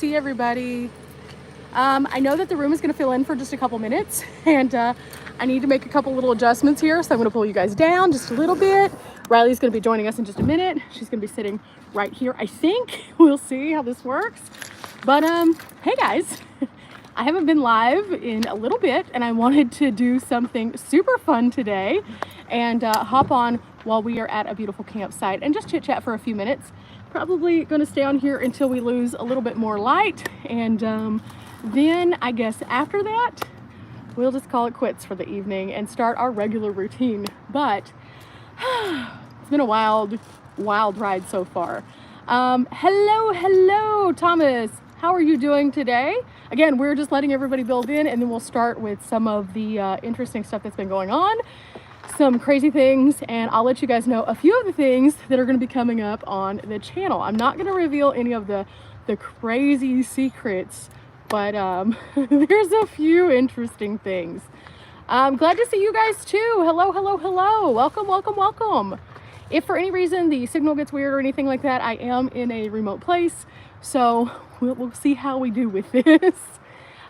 see everybody. I know that the room is going to fill in for just a couple minutes, and I need to make a couple little adjustments here, so I'm going to pull you guys down just a little bit. Riley's going to be joining us in just a minute. She's going to be sitting right here, I think. We'll see how this works. But hey guys, I haven't been live in a little bit, and I wanted to do something super fun today and hop on while we are at a beautiful campsite and just chit chat for a few minutes. Probably going to stay on here until we lose a little bit more light, and then I guess after that, we'll just call it quits for the evening and start our regular routine. But it's been a wild ride so far. Hello, Thomas. How are you doing today? Again, we're just letting everybody build in, and then we'll start with some of the interesting stuff that's been going on, some crazy things, and I'll let you guys know a few of the things that are going to be coming up on the channel. I'm not going to reveal any of the crazy secrets, but there's a few interesting things. I'm glad to see you guys too. Hello. Welcome. If for any reason the signal gets weird or anything like that, I am in a remote place, so we'll see how we do with this.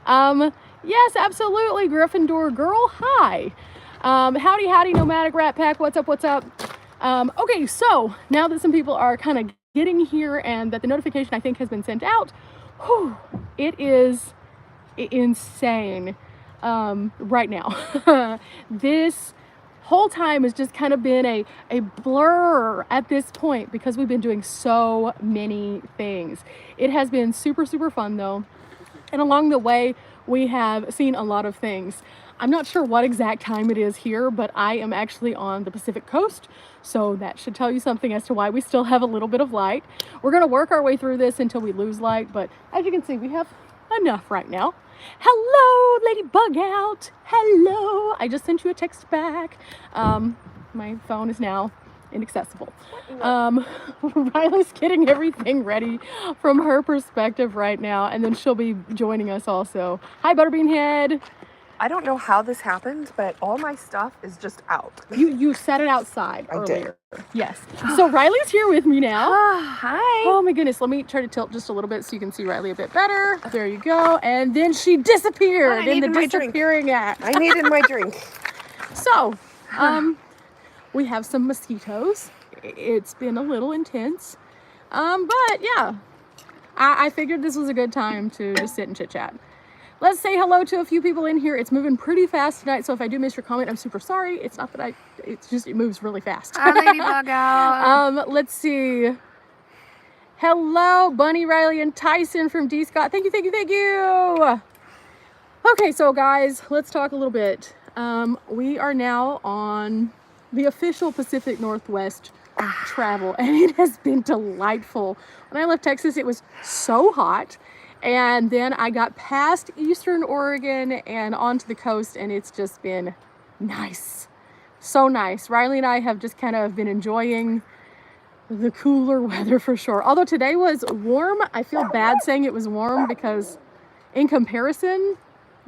Yes, absolutely, Gryffindor girl. Hi. Howdy, Nomadic Rat Pack. What's up? Okay, so now that some people are kind of getting here and that the notification I think has been sent out, it is insane right now. This whole time has just kind of been a blur at this point because we've been doing so many things. It has been super fun though, and along the way we have seen a lot of things. I'm not sure what exact time it is here, but I am actually on the Pacific coast, so that should tell you something as to why we still have a little bit of light. We're going to work our way through this until we lose light, but as you can see, we have enough right now. Hello, Lady Bug Out. Hello. I just sent you a text back. My phone is now inaccessible. Riley's getting everything ready from her perspective right now, and then she'll be joining us also. Hi, Butterbean Head. I don't know how this happened, but all my stuff is just out. You set it outside earlier. I did. Yes. So Riley's here with me now. Hi. Oh my goodness. Let me try to tilt just a little bit so you can see Riley a bit better. There you go. And then she disappeared in the disappearing act. I needed my drink. So, we have some mosquitoes. It's been a little intense. But yeah, I figured this was a good time to just sit and chit chat. Let's say hello to a few people in here. It's moving pretty fast tonight, so if I do miss your comment, I'm super sorry. It's not that it's just, it moves really fast. Hi, Lady Bug Out. Let's see. Hello, Bunny, Riley, and Tyson from D. Scott. Thank you. Okay, so guys, let's talk a little bit. We are now on the official Pacific Northwest travel, and it has been delightful. When I left Texas, it was so hot. And then I got past Eastern Oregon and onto the coast, and it's just been nice. So nice. Riley and I have just kind of been enjoying the cooler weather for sure. Although today was warm. I feel bad saying it was warm because in comparison,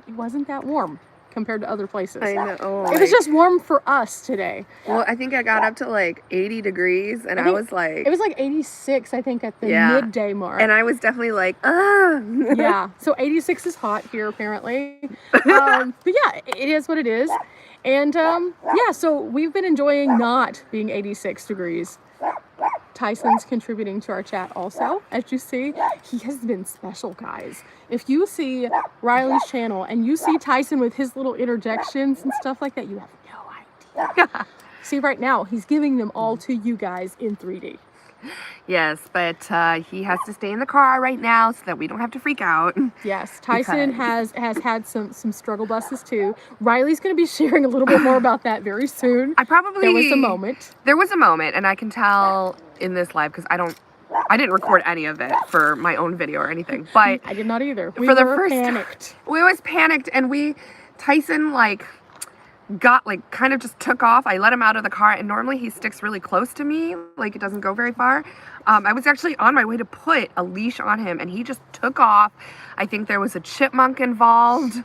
it wasn't that warm compared to other places. I know. It was just warm for us today. Well, I think I got up to like 80 degrees, and I was like... It was like 86, I think, at the midday mark. And I was definitely like, ah! Yeah, so 86 is hot here, apparently. But yeah, it is what it is. And yeah, so we've been enjoying not being 86 degrees. Tyson's contributing to our chat also. As you see, he has been special, guys. If you see Riley's channel and you see Tyson with his little interjections and stuff like that, you have no idea. See, right now, he's giving them all to you guys in 3D. Yes, but he has to stay in the car right now so that we don't have to freak out. Yes, Tyson has had some struggle buses too. Riley's going to be sharing a little bit more about that very soon. There was a moment. There was a moment, and I can tell in this live because I didn't record any of it for my own video or anything. But I did not either. We were panicked. We was panicked, and Tyson got kind of just took off. I let him out of the car, and normally he sticks really close to me, it doesn't go very far. I was actually on my way to put a leash on him, and he just took off. I think there was a chipmunk involved,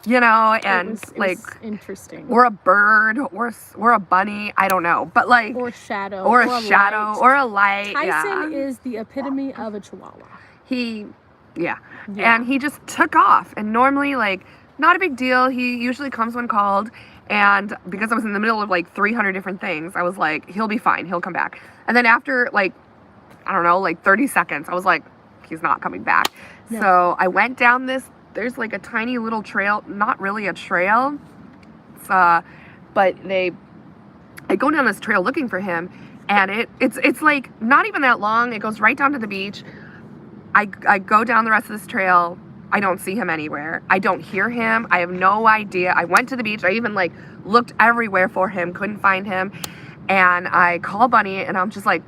and it was interesting, or a bird, or a bunny, I don't know, but or a shadow, or a light. Tyson is the epitome of a chihuahua. He Yeah. Yeah. And he just took off. And normally, like, not a big deal. He usually comes when called. And because I was in the middle of like 300 different things, I was like, he'll be fine. He'll come back. And then after like, I don't know, like 30 seconds, I was like, he's not coming back. No. So I went down this, there's like a tiny little trail, not really a trail. It's, but I go down this trail looking for him. And it's like not even that long. It goes right down to the beach. I go down the rest of this trail. I don't see him anywhere. I don't hear him. I have no idea. I went to the beach. I even like looked everywhere for him, couldn't find him. And I call Bunny and I'm just like,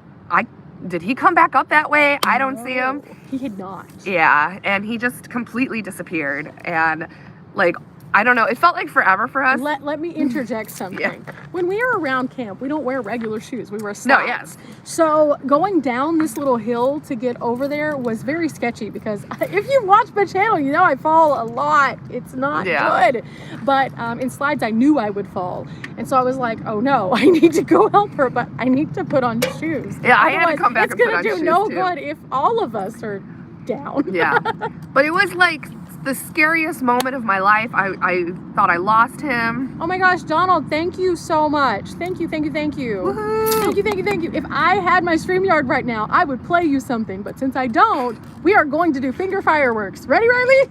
did he come back up that way? I don't see him. He had not. Yeah, and he just completely disappeared. And like, I don't know. It felt like forever for us. Let me interject something. Yeah. When we are around camp, we don't wear regular shoes. We wear socks. No, yes. So going down this little hill to get over there was very sketchy because if you watch my channel, you know I fall a lot. It's not good. But in slides, I knew I would fall. And so I was like, oh no, I need to go help her, but I need to put on shoes. Yeah, I had to come back and put on shoes. It's going to do no good if all of us are down. Yeah. But it was like the scariest moment of my life. I thought I lost him. Oh my gosh, Donald, thank you so much. Thank you, thank you, thank you. Woohoo. Thank you, thank you, thank you. If I had my StreamYard right now, I would play you something, but since I don't, we are going to do finger fireworks. Ready, Riley?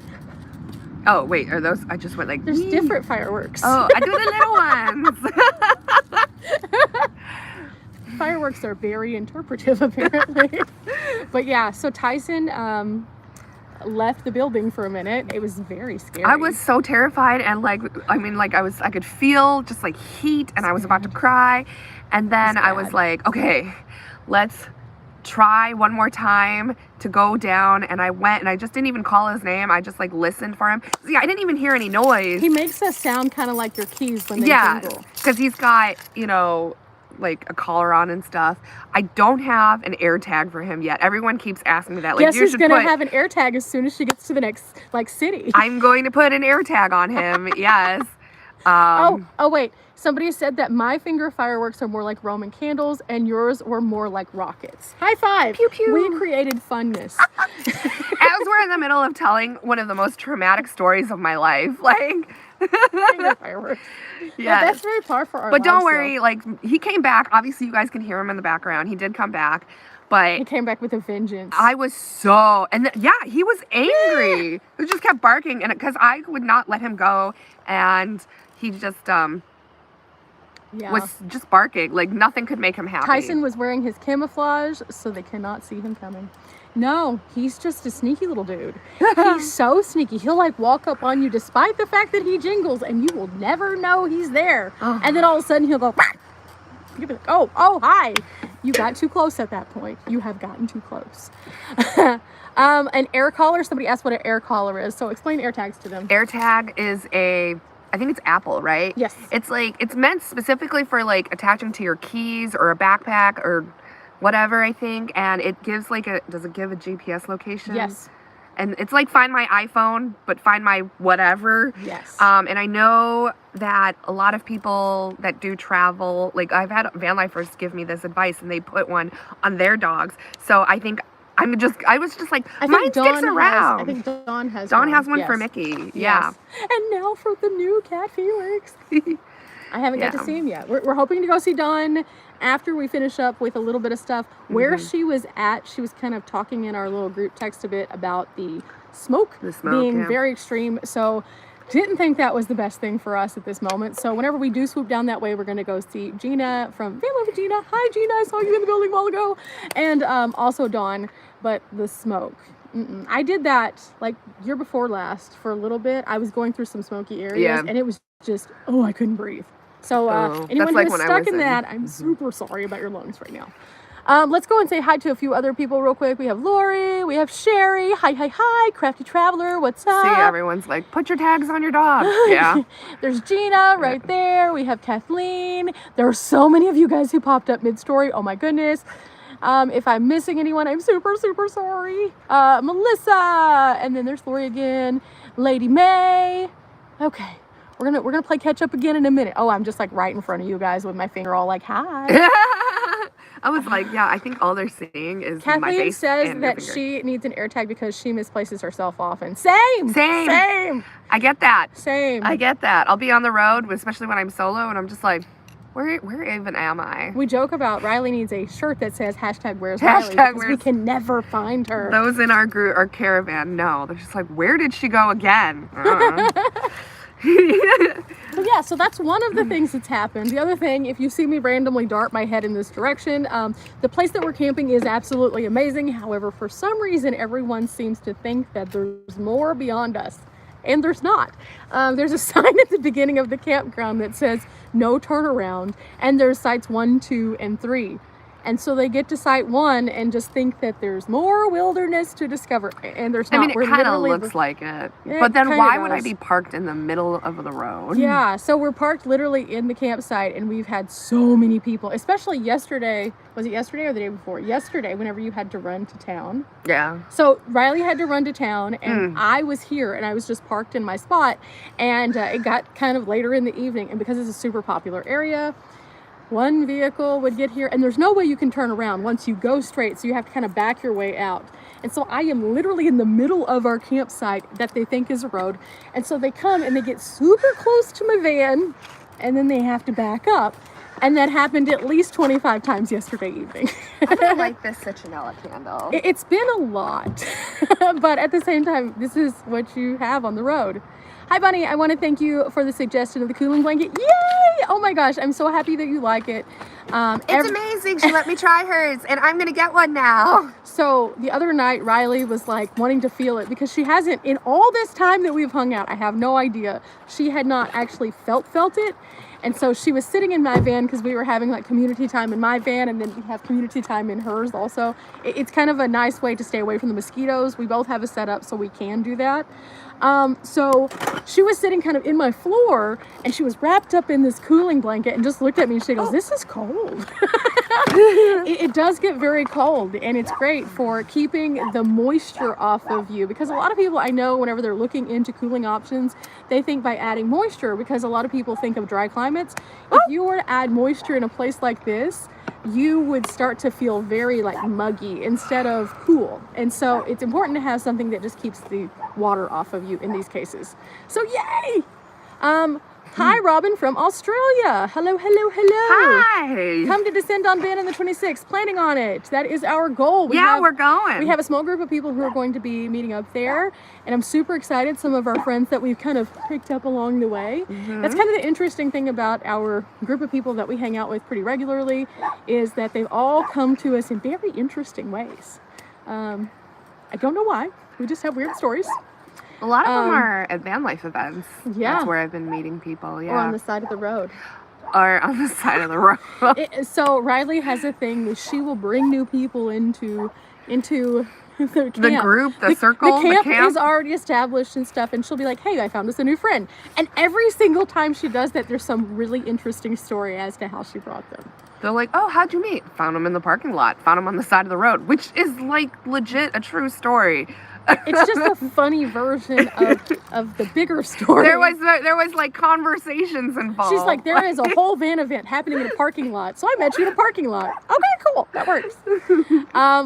Oh, wait, are those, I just went like, There's different fireworks. Oh, I do the little ones. Fireworks are very interpretive, apparently. But yeah, so Tyson left the building for a minute. It was very scary. I was so terrified, and like, I mean, like I could feel just like heat, and I was about to cry. And then I was like, okay, let's try one more time to go down. And I went, and I just didn't even call his name. I just like listened for him. See, I didn't even hear any noise. He makes us sound kind of like your keys when they jingle. Because he's got, you know, like a collar on and stuff. I don't have an air tag for him yet. Everyone keeps asking me that. Like, Guess who's gonna have an air tag as soon as she gets to the next like city? I'm going to put an air tag on him. Yes. Oh wait. Somebody said that my finger fireworks are more like Roman candles and yours were more like rockets. High five. Pew pew. We created funness. As we're in the middle of telling one of the most traumatic stories of my life, like finger fireworks. Yeah, that's very par for our But don't lives, worry, like he came back. Obviously, you guys can hear him in the background. He did come back, but he came back with a vengeance. I was so, and he was angry. He just kept barking, and because I would not let him go, and he just was just barking. Like nothing could make him happy. Tyson was wearing his camouflage, so they cannot see him coming. No, he's just a sneaky little dude. He's so sneaky. He'll like walk up on you despite the fact that he jingles and you will never know he's there. And then all of a sudden he'll go, you'll be like, oh, hi. You got too close at that point. You have gotten too close. An air collar, somebody asked what an air collar is. So explain air tags to them. Air tag is I think it's Apple, right? Yes. It's like, it's meant specifically for like attaching to your keys or a backpack or whatever, I think, and it gives like does it give a GPS location? Yes. And it's like Find My iPhone, but Find My whatever. Yes. And I know that a lot of people that do travel, like I've had van lifers give me this advice, and they put one on their dogs. So I think I was just like, mine sticks around. I think Dawn has one for Mickey. Yeah. Yes. And now for the new cat Felix. I haven't got to see him yet. We're hoping to go see Dawn after we finish up with a little bit of stuff. Where she was at, she was kind of talking in our little group text a bit about the smoke being very extreme. So didn't think that was the best thing for us at this moment. So whenever we do swoop down that way, we're going to go see Gina from Van Love Gina. Hi, Gina. I saw you in the building a while ago. And also Dawn. But the smoke. I did that like year before last for a little bit. I was going through some smoky areas and it was just, I couldn't breathe. So anyone who's stuck in that, I'm super sorry about your lungs right now. Let's go and say hi to a few other people real quick. We have Lori, we have Sherry. Hi, Crafty Traveler, what's up? See, everyone's like, put your tags on your dog. Yeah. There's Gina right there. We have Kathleen. There are so many of you guys who popped up mid-story. Oh my goodness. If I'm missing anyone, I'm super, super sorry. Melissa, and then there's Lori again. Lady May. Okay. We're gonna play catch up again in a minute. Oh, I'm just like right in front of you guys with my finger all like, hi. I was like, yeah, I think all they're seeing is my Kathleen face says and your that finger. she needs an AirTag because she misplaces herself often. Same. I get that. Same. I get that. I'll be on the road, especially when I'm solo, and I'm just like, where even am I? We joke about Riley needs a shirt that says hashtag where's Hashtag Riley because we where's- can never find her. Those in our group, our caravan, no. They're just like, where did she go again? So yeah, so that's one of the things that's happened. The other thing, if you see me randomly dart my head in this direction, the place that we're camping is absolutely amazing. However, for some reason, everyone seems to think that there's more beyond us. And there's not. There's a sign at the beginning of the campground that says no turnaround, and there's sites 1, 2, and 3. And so they get to site 1 and just think that there's more wilderness to discover, and there's not. I mean, it kind of looks like it. But then why would I be parked in the middle of the road? Yeah, so we're parked literally in the campsite, and we've had so many people, especially yesterday. Was it yesterday or the day before? Yesterday, whenever you had to run to town. Yeah. So Riley had to run to town, and I was here, and I was just parked in my spot, and it got kind of later in the evening, and because it's a super popular area, one vehicle would get here, and there's no way you can turn around once you go straight, so you have to kind of back your way out. And so I am literally in the middle of our campsite that they think is a road, and so they come and they get super close to my van, and then they have to back up. And that happened at least 25 times yesterday evening. I don't like this citronella candle. It's been a lot, but at the same time, this is what you have on the road. Hi, Bunny. I want to thank you for the suggestion of the cooling blanket. Yay! Oh my gosh, I'm so happy that you like it. It's amazing. She let me try hers, and I'm going to get one now. So the other night, Riley was like wanting to feel it because she hasn't, in all this time that we've hung out, I have no idea, she had not actually felt it. And so she was sitting in my van because we were having like community time in my van, and then we have community time in hers also. It's kind of a nice way to stay away from the mosquitoes. We both have a setup so we can do that. So she was sitting kind of in my floor, and she was wrapped up in this cooling blanket and just looked at me and she goes, "This is cold." It does get very cold, and it's great for keeping the moisture off of you, because a lot of people I know, whenever they're looking into cooling options, they think by adding moisture, because a lot of people think of dry climates. If you were to add moisture in a place like this, you would start to feel very like muggy instead of cool. And so it's important to have something that just keeps the water off of you in these cases. So yay! Hi, Robin from Australia. Hello. Hi. Come to Descend on Ben on the 26th. Planning on it. That is our goal. We're going. We have a small group of people who are going to be meeting up there, and I'm super excited. Some of our friends that we've kind of picked up along the way. That's kind of the interesting thing about our group of people that we hang out with pretty regularly, is that they've all come to us in very interesting ways. I don't know why. We just have weird stories. A lot of them are at van life events. Yeah. That's where I've been meeting people. Yeah. Or on the side of the road. Or on the side of the road. So Riley has a thing that she will bring new people into the camp. The group, the circle, the camp the camp is already established and stuff, and she'll be like, "Hey, I found us a new friend." And every single time she does that, there's some really interesting story as to how she brought them. They're like, "Oh, how'd you meet?" Found them in the parking lot. Found them on the side of the road, which is like legit a true story. It's just a funny version of the bigger story. There was like conversations involved. She's like, there is a whole van event happening in a parking lot, so I met you in a parking lot. Okay, cool, that works.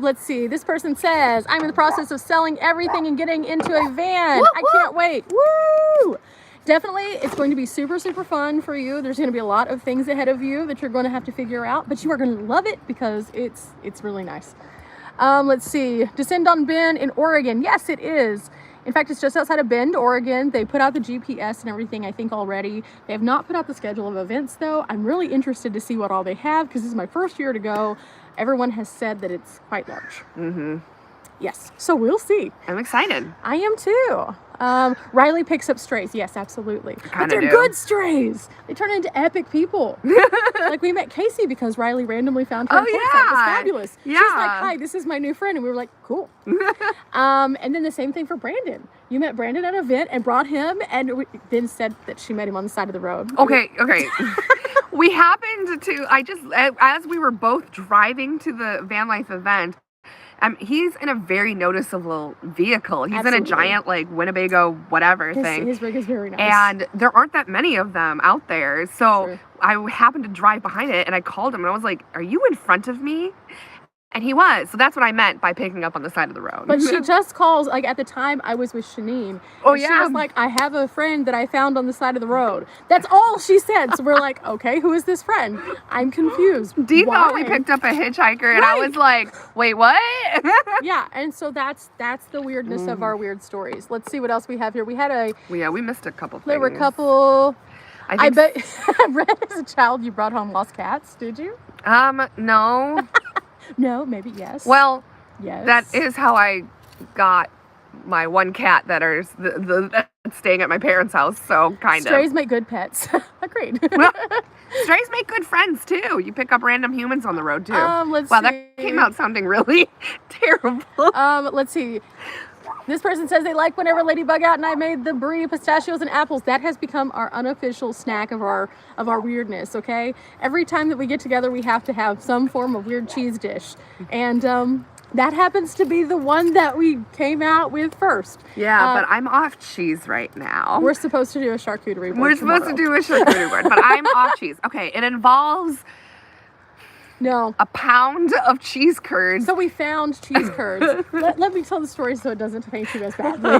Let's see. This person says, "I'm in the process of selling everything and getting into a van. I can't wait." Woo! Definitely, it's going to be super, super fun for you. There's going to be a lot of things ahead of you that you're going to have to figure out, but you are going to love it because it's really nice. Let's see. Descend on Bend in Oregon. Yes, it is. In fact, it's just outside of Bend, Oregon. They put out the GPS and everything, I think, already. They have not put out the schedule of events, though. I'm really interested to see what all they have, because this is my first year to go. Everyone has said that it's quite large. Yes, so we'll see. I'm excited. I am too. Riley picks up strays. Yes, absolutely. But they're good strays. They turn into epic people. Like, we met Casey because Riley randomly found her. Oh, yeah. It was fabulous. Yeah. She's like, "Hi, this is my new friend." And we were like, cool. And then the same thing for Brandon. You met Brandon at an event and brought him, and then said that she met him on the side of the road. Okay. We happened to, as we were both driving to the van life event, He's in a very noticeable vehicle. He's in a Absolutely. giant, like, Winnebago whatever thing. His rig is very nice. And there aren't that many of them out there. So True. I happened to drive behind it, and I called him, and I was like, are you in front of me? And he was. So that's what I meant by picking up on the side of the road. But she just calls, like, at the time I was with Shanine. Oh, and yeah. She was like, I have a friend that I found on the side of the road. That's all she said. So we're like, okay, who is this friend? I'm confused. Dee Why? thought we picked up a hitchhiker, and I Right. was like, wait, what? Yeah, and so that's the weirdness of our weird stories. Let's see what else we have here. We had a, Well, yeah, we missed a couple things. there were a couple, I think bet, I read as a child you brought home lost cats, did you? No. No, maybe yes. Well, yes. that is how I got my one cat that is that's staying at my parents' house, so kind Strays of. make good pets. Agreed. Strays make good friends, too. You pick up random humans on the road, too. Let's Wow, see. that came out sounding really terrible. Let's see. This person says they like whenever Ladybug out and I made the brie, pistachios, and apples. That has become our unofficial snack of our weirdness, okay? Every time that we get together, we have to have some form of weird cheese dish. And that happens to be the one that we came out with first. Yeah, but I'm off cheese right now. We're supposed to do a charcuterie board We're supposed to do a charcuterie board, but I'm off cheese. Okay, it involves No. a pound of cheese curds. So we found cheese curds. Let me tell the story so it doesn't paint you as badly.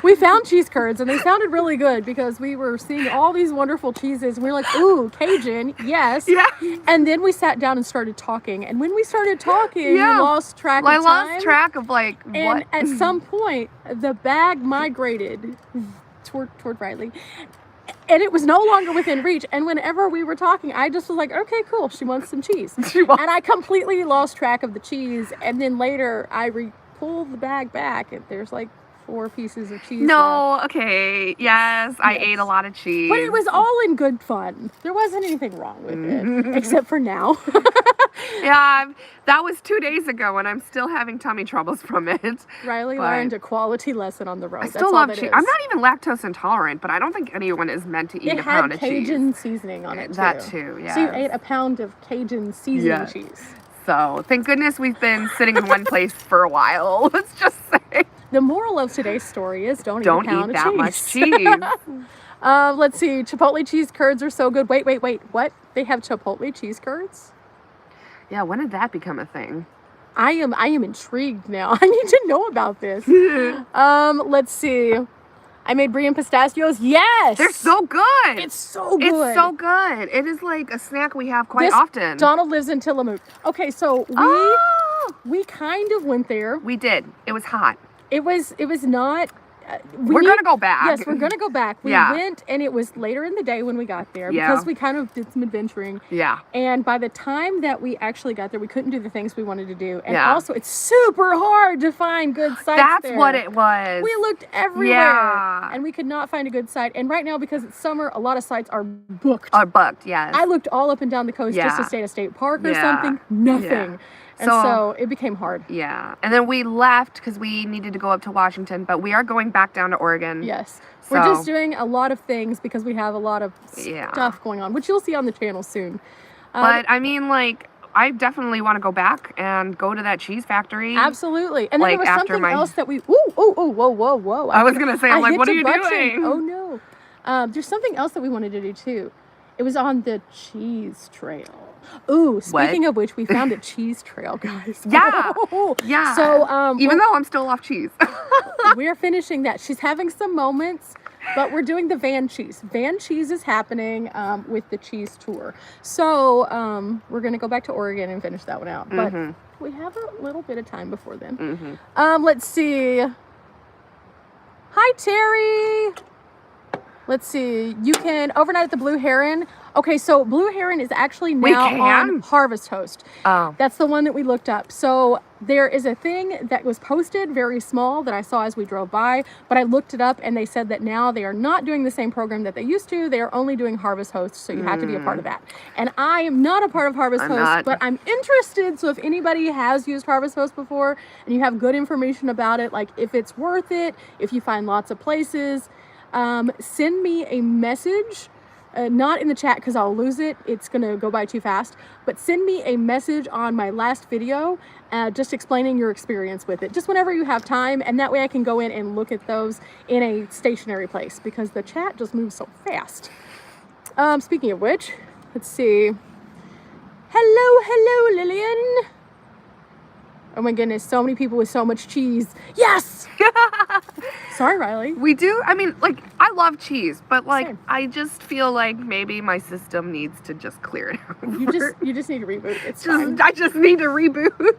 We found cheese curds and they sounded really good because we were seeing all these wonderful cheeses and we were like, ooh, Cajun, yes. Yeah. And then we sat down and started talking. And when we started talking, Yeah. we lost track I of time. lost track of like And what. at some point, the bag migrated toward Riley. And it was no longer within reach. And whenever we were talking, I just was like, okay, cool. She wants some cheese. And I completely lost track of the cheese. And then later, I pulled the bag back, and there's like 4 pieces of cheese left. No, okay, yes, I ate a lot of cheese. But it was all in good fun. There wasn't anything wrong with it, except for now. Yeah, that was 2 days ago, and I'm still having tummy troubles from it. Riley But learned a quality lesson on the road. I That's still all love that cheese. is. I'm not even lactose intolerant, but I don't think anyone is meant to eat It a pound had of cheese. Cajun seasoning on it, too. That too, yeah. So you ate a pound of Cajun seasoning Yes. cheese. So thank goodness we've been sitting in one place for a while. Let's just say. The moral of today's story is don't Don't eat a pound eat of that cheese. much cheese. Let's see. Chipotle cheese curds are so good. Wait. What? They have Chipotle cheese curds? Yeah, when did that become a thing? I am intrigued now. I need to know about this. Let's see. I made brie and pistachios. Yes. They're so good. It's so good. It's so good. It is like a snack we have quite This- often. Donald lives in Tillamook. Okay, so Oh, we kind of went there. we did. It was hot. It was not. We're gonna go back. Yes, we're gonna go back. We Yeah. went, and it was later in the day when we got there Yeah. because we kind of did some adventuring. Yeah. And by the time that we actually got there, we couldn't do the things we wanted to do. And Yeah. also, it's super hard to find good sites That's there. what it was. We looked everywhere, Yeah. and we could not find a good site. And right now, because it's summer, a lot of sites are booked. Are booked, yes. I looked all up and down the coast just to Yeah. stay at a state park or Yeah. something. Nothing. Yeah. And So- so it became hard. Yeah. And then we left because we needed to go up to Washington, but we are going back down to Oregon. Yes. We're So- just doing a lot of things because we have a lot of Yeah. stuff going on, which you'll see on the channel soon. But I mean, like, I definitely want to go back and go to that cheese factory. Absolutely. And then Like, there was after something my- else that we... Whoa. I was going to say, I'm like, hit what are the you button. doing? Oh, no. There's something else that we wanted to do, too. It was on the cheese trail. Ooh, speaking of which, we found a cheese trail, guys. Yeah. Yeah. So, Even though I'm still off cheese. we're finishing that. She's having some moments, but we're doing the van cheese. Van cheese is happening with the cheese tour. So we're going to go back to Oregon and finish that one out. But we have a little bit of time before then. Let's see. Hi, Terry. Let's see. You can overnight at the Blue Heron. Okay, so Blue Heron is actually now on Harvest Host. Oh. That's the one that we looked up. So there is a thing that was posted very small that I saw as we drove by, but I looked it up and they said that now they are not doing the same program that they used to. They are only doing Harvest Host, so you have to be a part of that. And I am not a part of Harvest Host, but I'm interested. So if anybody has used Harvest Host before and you have good information about it, like if it's worth it, if you find lots of places, send me a message not in the chat because I'll lose it. It's going to go by too fast. But send me a message on my last video just explaining your experience with it. Just whenever you have time. And that way I can go in and look at those in a stationary place because the chat just moves so fast. Speaking of which, let's see. Hello, Lillian. Oh my goodness, so many people with so much cheese. Yes! Sorry, Riley. We do, I mean, like, I love cheese, but like, Same. I just feel like maybe my system needs to just clear it out. You just need to reboot. It's fine. I just need to reboot.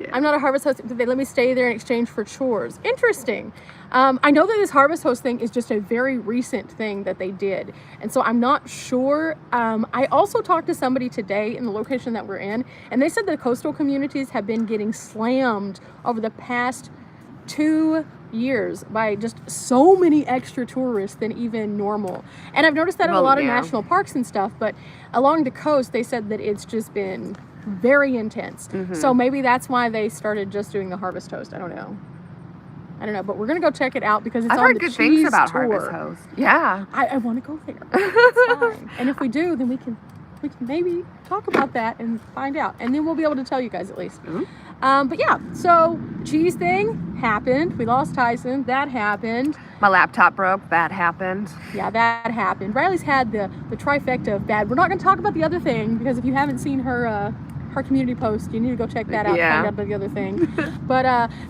Yeah. I'm not a harvest host. They let me stay there in exchange for chores. Interesting. I know that this harvest host thing is just a very recent thing that they did. And so I'm not sure. I also talked to somebody today in the location that we're in, and they said the coastal communities have been getting slammed over the past 2 years by just so many extra tourists than even normal. And I've noticed that in a lot of national parks and stuff, but along the coast, they said that it's just been very intense. So maybe that's why they started just doing the harvest host. I don't know, but we're gonna go check it out because it's I've on heard the good cheese things about tour. Harvest Host. Yeah. I want to go there. It's fine. And if we do, then we can maybe talk about that and find out, and then we'll be able to tell you guys at least. But yeah, so cheese thing happened. We lost Tyson. That happened. My laptop broke. That happened. Yeah, that happened. Riley's had the trifecta of bad. We're not going to talk about the other thing because if you haven't seen her community post, you need to go check that out. Yeah. Find out about the other thing. But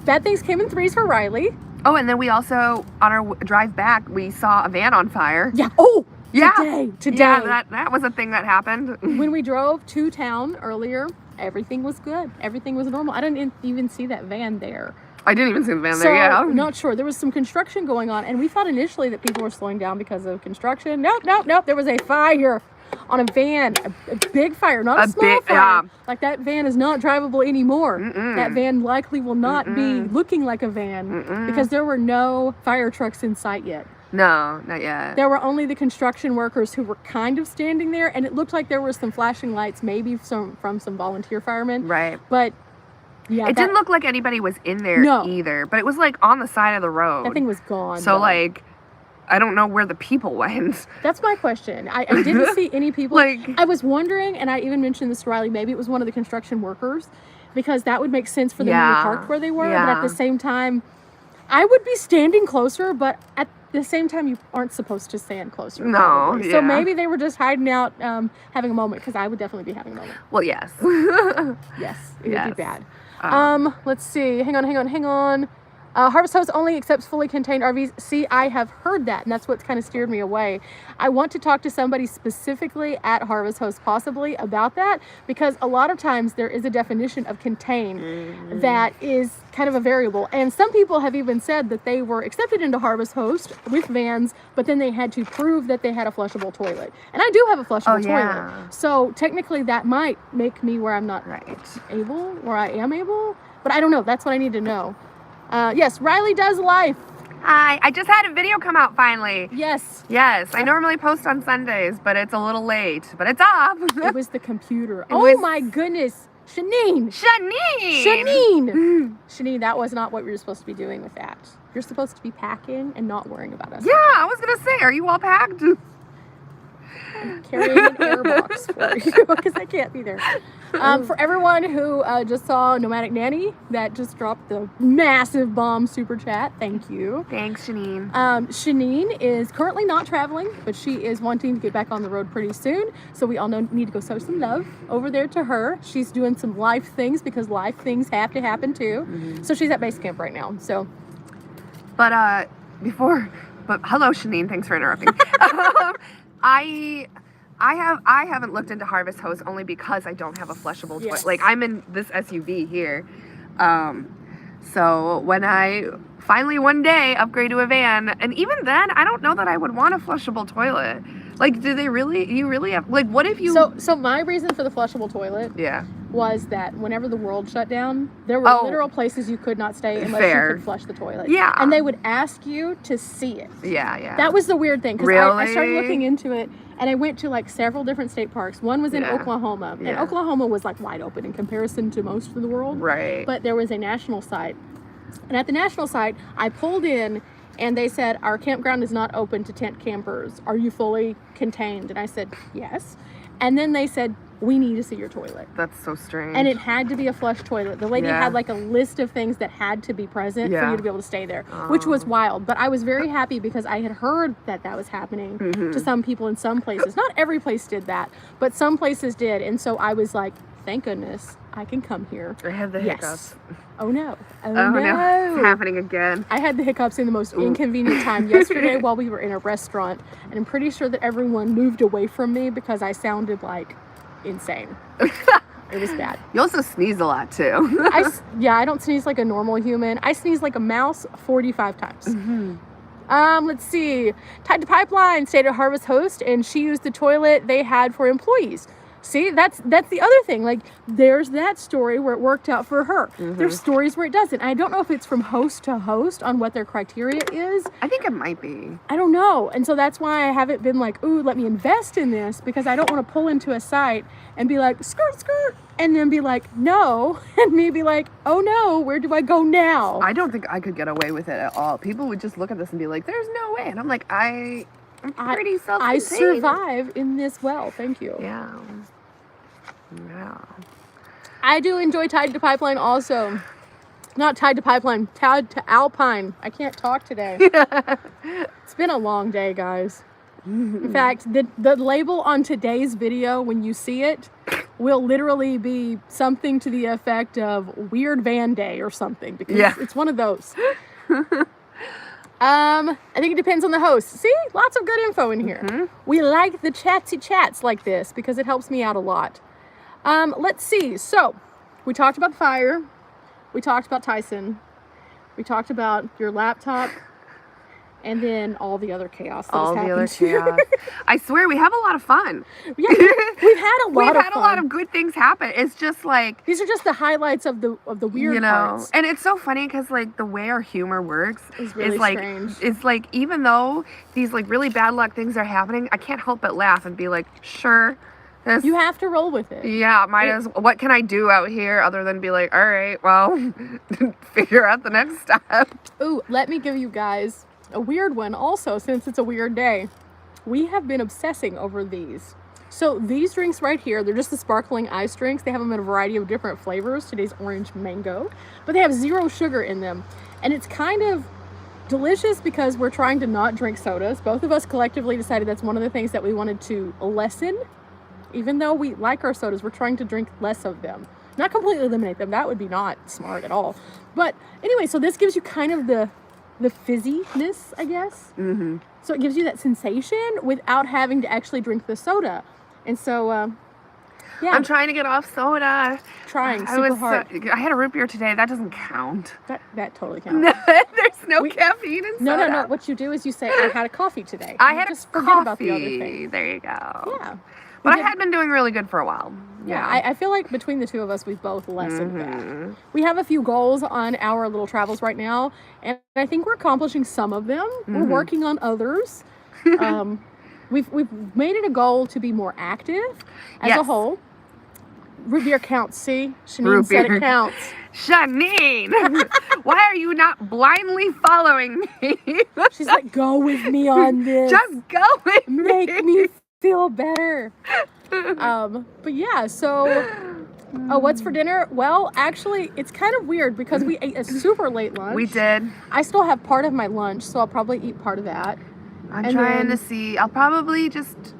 bad things came in threes for Riley. Oh, and then we also, on our drive back, we saw a van on fire. Yeah. Oh, yeah. Today. Yeah, that was a thing that happened. When we drove to town earlier, everything was good. Everything was normal. I didn't even see that van there. I didn't even see the van So, there, yeah. not sure. There was some construction going on, and we thought initially that people were slowing down because of construction. Nope. There was a fire on a van, a big fire, not a small fire. Yeah. Like, that van is not drivable anymore. That van likely will not be looking like a van because there were no fire trucks in sight yet. No, not yet. There were only the construction workers who were kind of standing there, and it looked like there were some flashing lights, maybe from some volunteer firemen. Right. But yeah, it didn't look like anybody was in there either, but it was like on the side of the road. That thing was gone. So like, I don't know where the people went. That's my question. I didn't see any people. Like, I was wondering, and I even mentioned this to Riley, maybe it was one of the construction workers, because that would make sense for them to be parked where they were. But at the same time, I would be standing closer, but at the same time, you aren't supposed to stand closer. No, probably. So maybe they were just hiding out, having a moment, because I would definitely be having a moment. Well, yes. Yes, it would be bad. Let's see. Hang on. Harvest Host only accepts fully contained RVs. See, I have heard that, and that's what's kind of steered me away. I want to talk to somebody specifically at Harvest Host possibly about that, because a lot of times there is a definition of contained that is kind of a variable. And some people have even said that they were accepted into Harvest Host with vans, but then they had to prove that they had a flushable toilet. And I do have a flushable toilet. So technically that might make me where I'm not able, where I am able, but I don't know. That's what I need to know. Yes, Riley does life. Hi, I just had a video come out finally. Yes. Yes, I normally post on Sundays, but it's a little late, but it's up. It was the computer. My goodness. Shanine, that was not what we were supposed to be doing with that. You're supposed to be packing and not worrying about us. Yeah, I was going to say, are you all packed? I'm carrying an airbox for you because I can't be there. For everyone who just saw Nomadic Nanny, that just dropped the massive bomb super chat. Thank you. Thanks, Shanine. Shanine is currently not traveling, but she is wanting to get back on the road pretty soon. So we all need to go show some love over there to her. She's doing some life things because life things have to happen too. So she's at base camp right now. So, but hello, Shanine. Thanks for interrupting. I haven't looked into Harvest Host only because I don't have a flushable toilet. Like, I'm in this SUV here. So when I finally one day upgrade to a van, and even then, I don't know that I would want a flushable toilet. Like, you really have, like, what if you... So my reason for the flushable toilet was that whenever the world shut down, there were literal places you could not stay unless you could flush the toilet. Yeah. And they would ask you to see it. Yeah. That was the weird thing, because I started looking into it, and I went to, like, several different state parks. One was in Oklahoma, and Oklahoma was, like, wide open in comparison to most of the world. Right. But there was a national site. And at the national site, I pulled in, And they said, our campground is not open to tent campers. Are you fully contained? And I said, yes. And then they said, we need to see your toilet. That's so strange. And it had to be a flush toilet. The lady had like a list of things that had to be present for you to be able to stay there, which was wild. But I was very happy because I had heard that was happening to some people in some places. Not every place did that, but some places did. And so I was like, thank goodness I can come here. I had the hiccups. Oh no. Oh no. It's happening again. I had the hiccups in the most inconvenient time yesterday while we were in a restaurant. And I'm pretty sure that everyone moved away from me because I sounded like insane. It was bad. You also sneeze a lot too. I don't sneeze like a normal human. I sneeze like a mouse 45 times. Let's see. Tied to Pipeline stayed at Harvest Host, and she used the toilet they had for employees. See, that's the other thing. Like, there's that story where it worked out for her. There's stories where it doesn't. I don't know if it's from host to host on what their criteria is. I think it might be. I don't know. And so that's why I haven't been like, ooh, let me invest in this, because I don't want to pull into a site and be like, skirt, skirt, and then be like, no, and me be like, oh no, where do I go now? I don't think I could get away with it at all. People would just look at this and be like, there's no way. And I'm like, I'm pretty self-contained. I survive in this well. Thank you. Yeah. I do enjoy Tied to Pipeline also. Not Tied to Pipeline, Tied to Alpine. I can't talk today. It's been a long day, guys. In fact, the label on today's video, when you see it, will literally be something to the effect of Weird Van Day or something, because it's one of those. I think it depends on the host. See, lots of good info in here. We like the chatsy chats like this because it helps me out a lot. Let's see. So, we talked about fire. We talked about Tyson. We taled about your laptop. And then all the other chaos that has happened to you. I swear, we have a lot of fun. Yeah, we've had a lot of fun. We've had a lot of good things happen. It's just like... These are just the highlights of the weird parts. And it's so funny because, like, the way our humor works is really like, strange. It's like, even though these, like, really bad luck things are happening, I can't help but laugh and be like, sure. You have to roll with it. Yeah, what can I do out here other than be like, all right, well, figure out the next step. Ooh, let me give you guys a weird one also, since it's a weird day. We have been obsessing over these. So these drinks right here, they're just the sparkling ice drinks. They have them in a variety of different flavors. Today's orange mango, but they have 0 sugar in them. And it's kind of delicious because we're trying to not drink sodas. Both of us collectively decided that's one of the things that we wanted to lessen. Even though we like our sodas, we're trying to drink less of them. Not completely eliminate them. That would be not smart at all. But anyway, so this gives you kind of the fizziness, I guess. So it gives you that sensation without having to actually drink the soda. And so, yeah. I'm trying to get off soda. Trying super hard. I had a root beer today. That doesn't count. That totally counts. There's no caffeine in soda. No. What you do is you say, I had a coffee today. I had just a coffee. Forget about the other thing. There you go. Yeah. But I had been doing really good for a while. Yeah, I feel like between the two of us, we've both lessened that. We have a few goals on our little travels right now, and I think we're accomplishing some of them. We're working on others. We've made it a goal to be more active as a whole. Root beer counts, see? Shanine said it counts. Shanine, why are you not blindly following me? She's like, go with me on this. Just go with me. Make me feel better. But yeah, so what's for dinner? Well, actually, it's kind of weird because we ate a super late lunch. We did. I still have part of my lunch, so I'll probably eat part of that. I'm trying to see. I'll probably just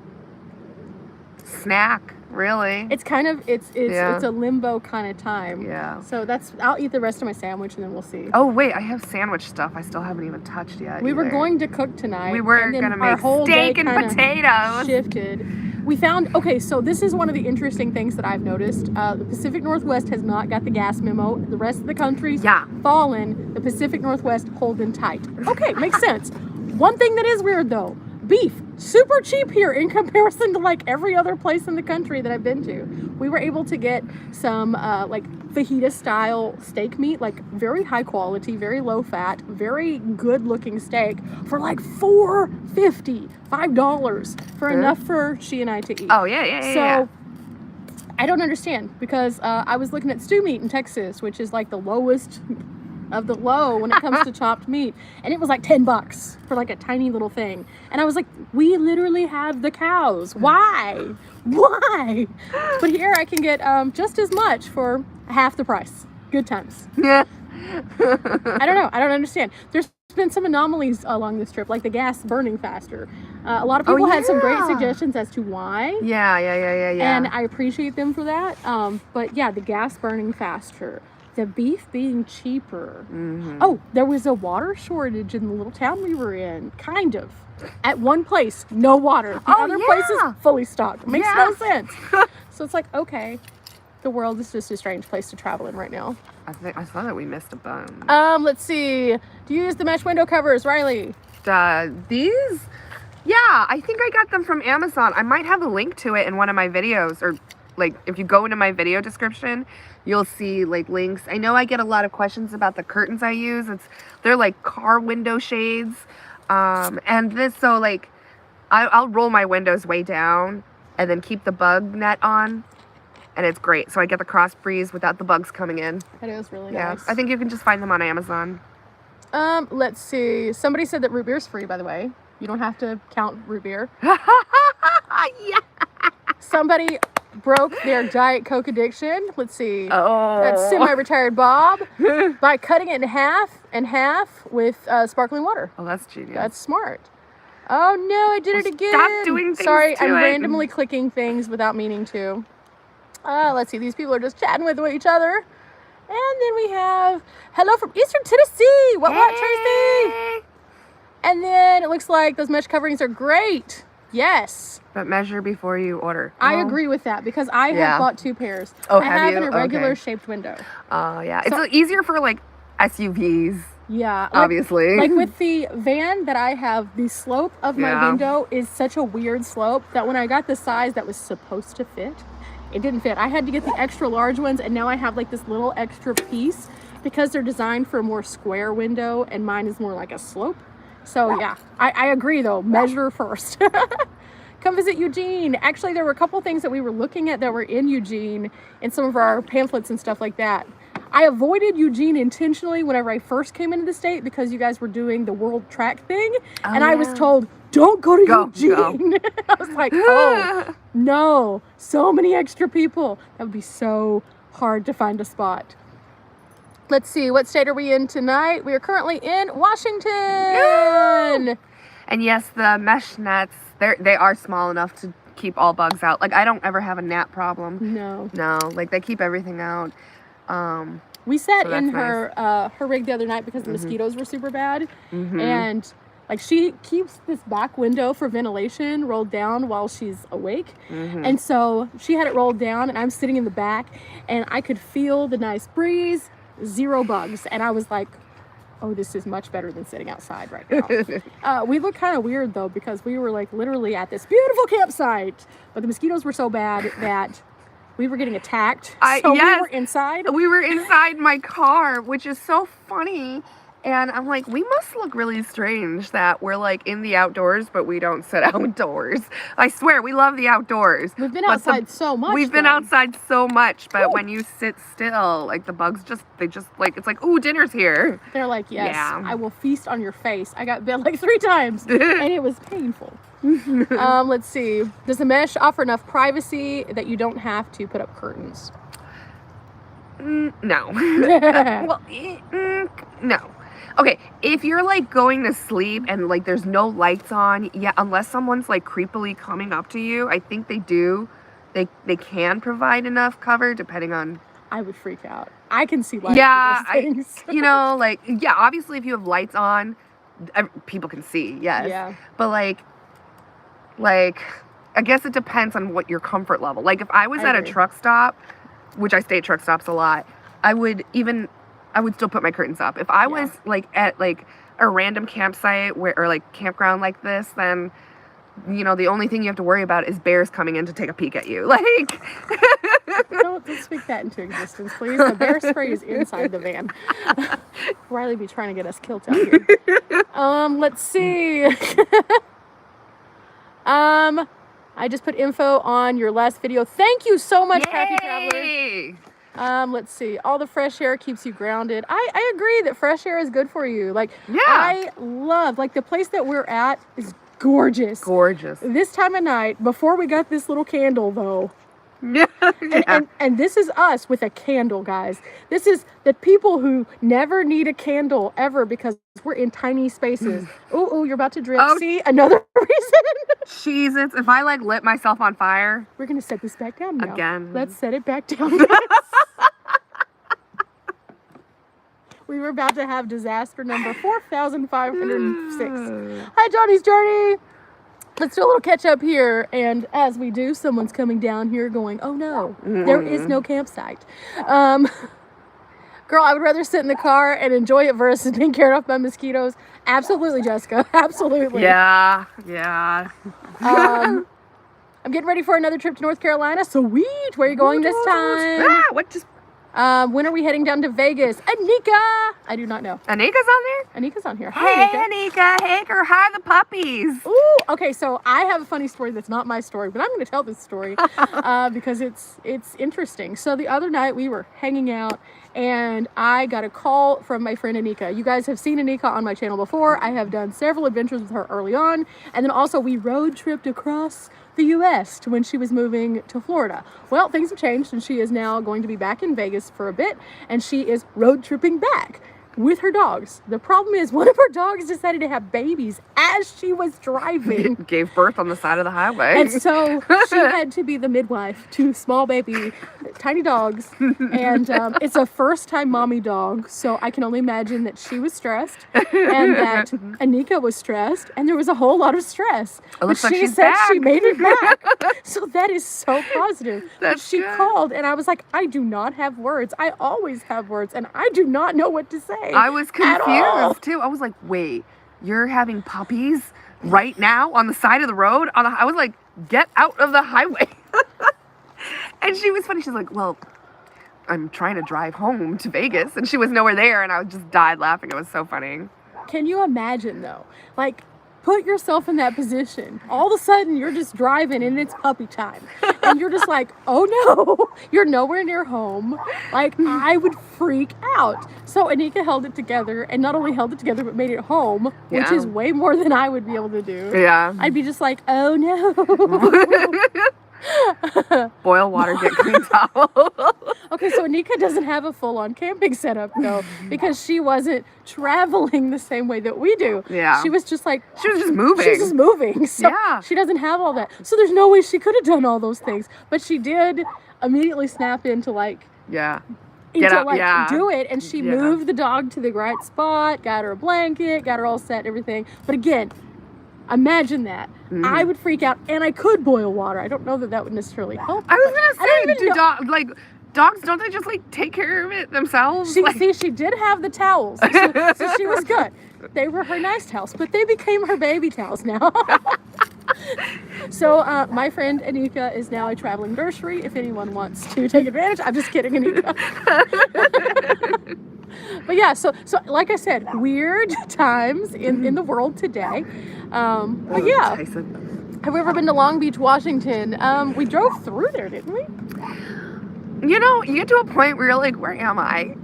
snack, really. It's kind of it's a limbo kind of time. Yeah. So I'll eat the rest of my sandwich and then we'll see. Oh wait, I have sandwich stuff I still haven't even touched yet. We were going to cook tonight. We were gonna make steak and potatoes. Shifted. We found so this is one of the interesting things that I've noticed. The Pacific Northwest has not got the gas memo. The rest of the country's fallen. The Pacific Northwest holding tight. Okay, makes sense. One thing that is weird though, beef, super cheap here in comparison to like every other place in the country that I've been to. We were able to get some like fajita style steak meat, like very high quality, very low fat, very good looking steak for like $5 for enough for she and I to eat. Oh yeah. So I don't understand because I was looking at stew meat in Texas, which is like the lowest of the low when it comes to chopped meat. And it was like $10 for like a tiny little thing. And I was like, we literally have the cows. Why? Why? But here I can get just as much for half the price. Good times. Yeah. I don't know. I don't understand. There's been some anomalies along this trip, like the gas burning faster. A lot of people had some great suggestions as to why. Yeah. And I appreciate them for that. But yeah, the gas burning faster, the beef being cheaper. Oh, there was a water shortage in the little town we were in, kind of. At one place, no water. The other places, fully stocked. Makes no sense. So it's like, okay, the world is just a strange place to travel in right now. I saw that we missed a bone. Let's see. Do you use the mesh window covers, Riley? These? Yeah, I think I got them from Amazon. I might have a link to it in one of my videos, or like if you go into my video description, you'll see like links. I know I get a lot of questions about the curtains I use. They're like car window shades. And this, so like I'll roll my windows way down and then keep the bug net on. And it's great. So I get the cross breeze without the bugs coming in. That is really nice. I think you can just find them on Amazon. Let's see. Somebody said that root beer's free, by the way. You don't have to count root beer. Yeah. Somebody broke their Diet Coke addiction. Let's see. Oh. That's semi-retired Bob by cutting it in half with sparkling water. Oh, that's genius. That's smart. Oh no, I did it again. Stop doing things. Sorry, to I'm it. randomly clicking things without meaning to. Let's see. These people are just chatting with each other. And then we have hello from Eastern Tennessee. What, Tracy? And then it looks like those mesh coverings are great. Yes. But measure before you order. I agree with that because I have bought 2 pairs. Oh, I have an irregular shaped window. Oh, yeah. So, it's easier for like SUVs. Yeah. Obviously. Like with the van that I have, the slope of my window is such a weird slope that when I got the size that was supposed to fit, it didn't fit. I had to get the extra large ones, and now I have like this little extra piece because they're designed for a more square window and mine is more like a slope. So yeah, I agree though, measure first. Come visit Eugene. Actually, there were a couple things that we were looking at that were in Eugene in some of our pamphlets and stuff like that. I avoided Eugene intentionally whenever I first came into the state because you guys were doing the World Track thing. And I was told, don't go to Eugene. I was like, oh, no, so many extra people. That would be so hard to find a spot. Let's see, what state are we in tonight? We are currently in Washington. Yeah. And yes, the mesh nets, they are small enough to keep all bugs out. Like, I don't ever have a gnat problem. No. No, like they keep everything out. We sat in her rig the other night because the mosquitoes were super bad. And like she keeps this back window for ventilation rolled down while she's awake. And so she had it rolled down and I'm sitting in the back and I could feel the nice breeze, 0 bugs. And I was like, oh, this is much better than sitting outside right now. We look kind of weird though because we were like literally at this beautiful campsite, but the mosquitoes were so bad that we were getting attacked. So we were inside. We were inside my car, which is so funny. And I'm like, we must look really strange that we're like in the outdoors, but we don't sit outdoors. I swear, we love the outdoors. We've been outside so much. We've been outside so much, but when you sit still, like the bugs they just like, it's like, ooh, dinner's here. They're like, yes, I will feast on your face. I got bit like 3 times and it was painful. Let's see. Does the mesh offer enough privacy that you don't have to put up curtains? No. Well, no. Okay, if you're like going to sleep and like there's no lights on, unless someone's like creepily coming up to you, I think they do. They can provide enough cover depending on. I would freak out. I can see lights. Yeah, obviously if you have lights on, people can see. Yes. Yeah. But like I guess it depends on what your comfort level. Like if I was at a truck stop, which I stay at truck stops a lot, I would still put my curtains up. If I was like at like a random campsite or like campground like this, then the only thing you have to worry about is bears coming in to take a peek at you. Like don't speak that into existence, please. The bear spray is inside the van. Riley be trying to get us killed out here. Let's see. I just put info on your last video. Thank you so much, Happy Traveler. Let's see. All the fresh air keeps you grounded. I agree that fresh air is good for you. Like, Yeah. I love, like, the place that we're at is gorgeous. Gorgeous. This time of night, before we got this little candle, though. Yeah. And this is us with a candle, guys. This is the people who never need a candle ever because we're in tiny spaces. Ooh, you're about to drip. Oh. See, another reason. Jesus, if I like lit myself on fire. We're going to set this back down now. Again. Let's set it back down, guys. We were about to have disaster number 4,506. Hi, Johnny's Journey. Let's do a little catch up here. And as we do, someone's coming down here going, oh no, there is no campsite. Girl, I would rather sit in the car and enjoy it versus being carried off by mosquitoes. Absolutely, Jessica. Absolutely. Yeah. I'm getting ready for another trip to North Carolina. Sweet. Where are you going this time? What just... When are we heading down to Vegas? Anika! I do not know. Anika's on there? Anika's on here. Hey, Hi, Anika. Hey, girl. Hi, the puppies. Ooh, okay, so I have a funny story that's not my story, but I'm going to tell this story because it's interesting. So the other night we were hanging out and I got a call from my friend Anika. You guys have seen Anika on my channel before. I have done several adventures with her early on. And then also we road tripped across the U.S. to when she was moving to Florida. Well, things have changed and she is now going to be back in Vegas for a bit and she is road tripping back with her dogs. The problem is one of her dogs decided to have babies as she was driving. Gave birth on the side of the highway. And so she had to be the midwife to small baby, tiny dogs. And it's a first time mommy dog. So I can only imagine that she was stressed and that Anika was stressed. And there was a whole lot of stress. It looks but like she she's said back. she made it back. So that is so positive. That's But she good. called and I was like, I do not have words. I always have words and I do not know what to say. I was at all. confused too. I was like, wait, you're having puppies right now on the side of the road? I was like, get out of the highway. And she was funny. She's like, well, I'm trying to drive home to Vegas. And she was nowhere there. And I just died laughing. It was so funny. Can you imagine though? Like, put yourself in that position. All of a sudden, you're just driving and it's puppy time. And you're just like, oh no, you're nowhere near home. Like, I would freak out. So Anika held it together and not only held it together, but made it home, which Yeah. is way more than I would be able to do. Yeah. I'd be just like, oh no. Boil water, get clean towel. Okay, so Anika doesn't have a full-on camping setup though, because she wasn't traveling the same way that we do. Yeah. She was just like, She was just moving. She was just moving. So Yeah. she doesn't have all that. So there's no way she could have done all those things. But she did immediately snap into like, Yeah. Get up, yeah. do it. And she Yeah. moved the dog to the right spot, got her a blanket, got her all set, everything. But again, imagine that. I would freak out and I could boil water. I don't know that that would necessarily help. I was I don't gonna say, even do know- dogs don't they just like take care of it themselves? She, Like- see, she did have the towels, so she was good. They were her nice towels, but they became her baby towels now. So my friend Anika is now a traveling nursery. If anyone wants to take advantage, I'm just kidding, Anika. But yeah, so like I said, weird times in the world today. But yeah, Tyson. have we ever been to Long Beach, Washington? We drove through there, didn't we? You know, you get to a point where you're like, where am I?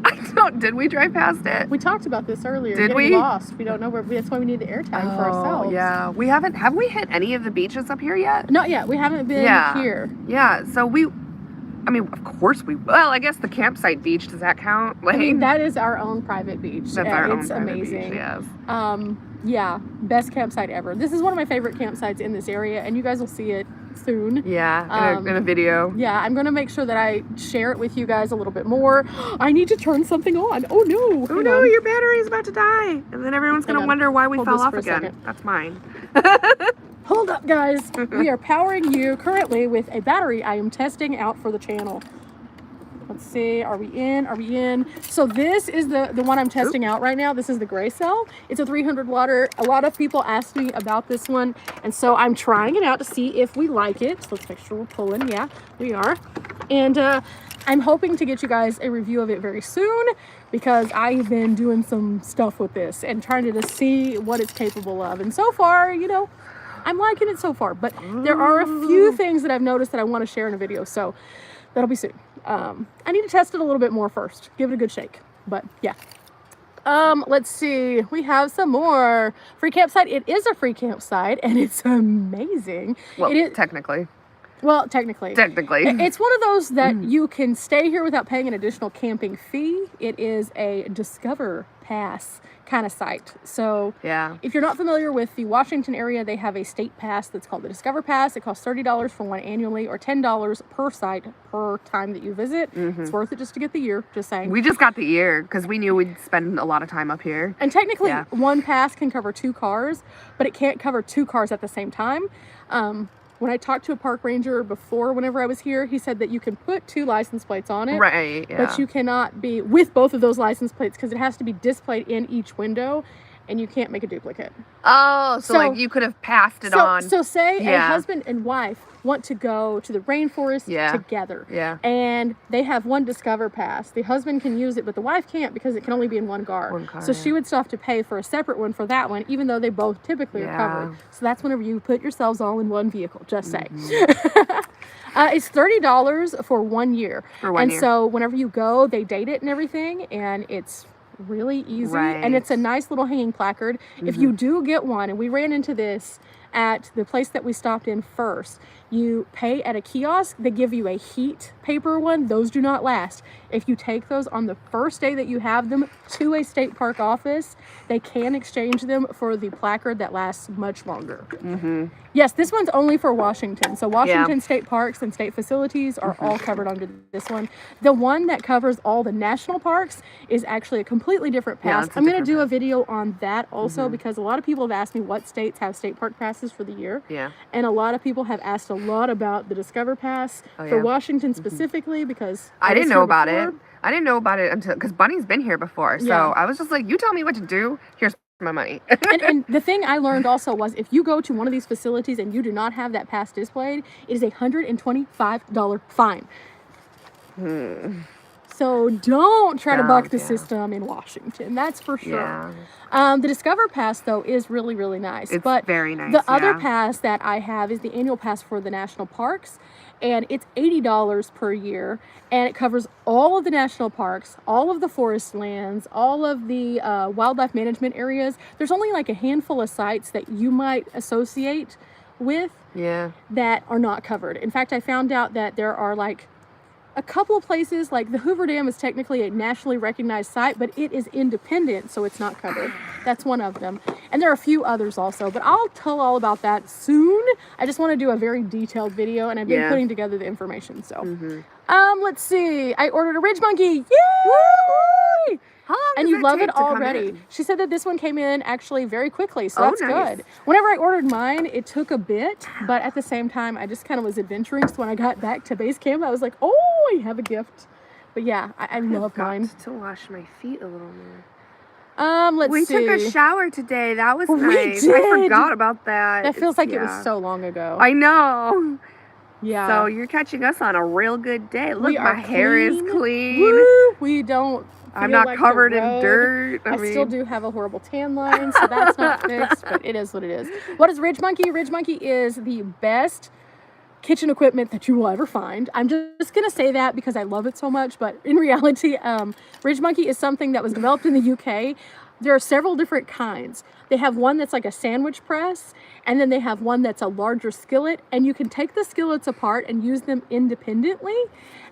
Did we drive past it? We talked about this earlier. Did getting we? lost. We don't know where. That's why we need the airtime for ourselves. Yeah, we haven't. Have we hit any of the beaches up here yet? Not yet. We haven't been here. Yeah. So I mean, of course we. Well, I guess the campsite beach, does that count? Like, I mean, that is our own private beach. that's our own It's private amazing. beach. Yes. Yeah, best campsite ever. This is one of my favorite campsites in this area, and you guys will see it soon. Yeah. In a video. Yeah, I'm gonna make sure that I share it with you guys a little bit more. I need to turn something on. Oh no! Oh Hang no, on. your battery's about to die, and then everyone's Hang gonna on. wonder why we Hold fell this off for a again. second. That's mine. Hold up, guys. We are powering you currently with a battery I am testing out for the channel. Let's see, are we in? Are we in? So this is the one I'm testing out right now. This is the gray cell. It's a 300 watt. A lot of people asked me about this one, and so I'm trying it out to see if we like it. So let's make sure we're pulling. Yeah, we are. And I'm hoping to get you guys a review of it very soon because I've been doing some stuff with this and trying to just see what it's capable of. And so far, you know, I'm liking it so far, but there are a few things that I've noticed that I want to share in a video. So that'll be soon. I need to test it a little bit more first. Give it a good shake. But yeah. Let's see. We have some more. Free campsite. It is a free campsite, and it's amazing. Well, it is, technically. Well, technically. It's one of those that you can stay here without paying an additional camping fee. It is a Discover Pass kind of site. So yeah, if you're not familiar with the Washington area, they have a state pass that's called the Discover Pass. It costs $30 for one annually or $10 per site per time that you visit. It's worth it just to get the year, just saying. We just got the year because we knew we'd spend a lot of time up here. And technically, one pass can cover 2 cars, but it can't cover 2 cars at the same time. When I talked to a park ranger before, whenever I was here, he said that you can put 2 license plates on it. Right, yeah. But you cannot be with both of those license plates because it has to be displayed in each window, and you can't make a duplicate. Oh, so like you could have passed it on. So say a husband and wife want to go to the rainforest together. Yeah. And they have one Discover Pass. The husband can use it, but the wife can't because it can only be in one car. So she would still have to pay for a separate one for that one, even though they both typically are covered. So that's whenever you put yourselves all in one vehicle, just say. It's $30 for 1 year. And so whenever you go, they date it and everything, and it's really easy. And it's a nice little hanging placard. If you do get one, and we ran into this at the place that we stopped in first, you pay at a kiosk. They give you a heat paper one. Those do not last. If you take those on the first day that you have them to a state park office, they can exchange them for the placard that lasts much longer. Yes, this one's only for Washington. So Washington state parks and state facilities are all covered under this one. The one that covers all the national parks is actually a completely different pass. I'm going to do a video on that also because a lot of people have asked me what states have state park passes for the year. And a lot of people have asked a lot about the Discover Pass for Washington specifically because I didn't know about it. I didn't know about it until because Bunny's been here before. So I was just like, you tell me what to do. Here's my money. and the thing I learned also was if you go to one of these facilities and you do not have that pass displayed, it is a $125 fine. So don't try to buck the system in Washington. That's for sure. The Discover Pass, though, is really, really nice. It's but very nice. The other pass that I have is the annual pass for the national parks. And it's $80 per year. And it covers all of the national parks, all of the forest lands, all of the wildlife management areas. There's only like a handful of sites that you might associate with that are not covered. In fact, I found out that there are like a couple of places, like the Hoover Dam is technically a nationally recognized site, but it is independent, so it's not covered. That's one of them. And there are a few others also, but I'll tell all about that soon. I just want to do a very detailed video, and I've been putting together the information, so. Let's see. I ordered a Ridge Monkey. Yay! How long and does you it love take it to come already. in? She said that this one came in actually very quickly, so that's good. Whenever I ordered mine, it took a bit, but at the same time, I just kind of was adventuring. So when I got back to base camp, I was like, oh, I have a gift. But yeah, I love mine. To wash my feet a little more. Let's see. We took a shower today. That was nice. Did. I forgot about that. That feels like it was so long ago. I know. Yeah. So you're catching us on a real good day. Look, my hair is clean. Woo! We don't. I'm not covered in dirt. I still do have a horrible tan line, so that's not fixed, but it is what it is. What is Ridge Monkey? Ridge Monkey is the best kitchen equipment that you will ever find. I'm just going to say that because I love it so much, but in reality, Ridge Monkey is something that was developed in the UK. There are several different kinds. They have one that's like a sandwich press, and then they have one that's a larger skillet, and you can take the skillets apart and use them independently.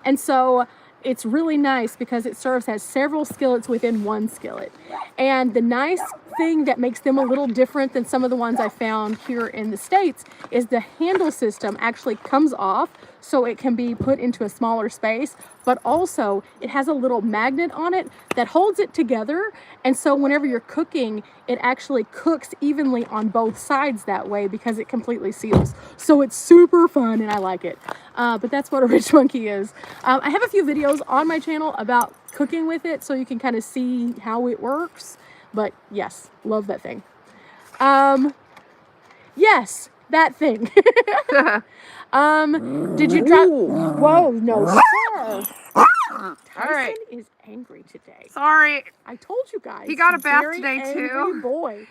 And so it's really nice because it serves as several skillets within one skillet. And the nice thing that makes them a little different than some of the ones I found here in the States is the handle system actually comes off so it can be put into a smaller space, but also it has a little magnet on it that holds it together. And so whenever you're cooking, it actually cooks evenly on both sides that way because it completely seals. So it's super fun and I like it. But that's what a Ridge Monkey is. I have a few videos on my channel about cooking with it so you can kind of see how it works. But yes, love that thing. Yes, that thing. Did you drive? Whoa, no, sir. Tyson is angry today. Sorry. I told you guys. He got a bath very today, angry too. Boy.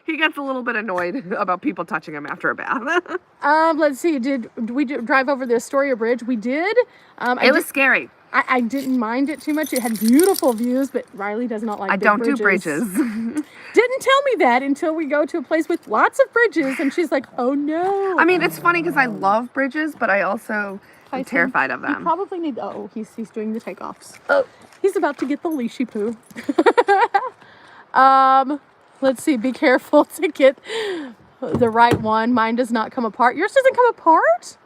he gets a little bit annoyed about people touching him after a bath. Let's see. Did we drive over the Astoria Bridge? We did. It was scary. I didn't mind it too much. It had beautiful views, but Riley does not like I big don't bridges. do bridges. Didn't tell me that until we go to a place with lots of bridges, and she's like, "Oh no." I mean, it's funny because I love bridges, but I also am terrified of them. You probably need. Oh, he's doing the takeoffs. Oh, he's about to get the leashy poo. Let's see. Be careful to get the right one. Mine does not come apart. Yours doesn't come apart.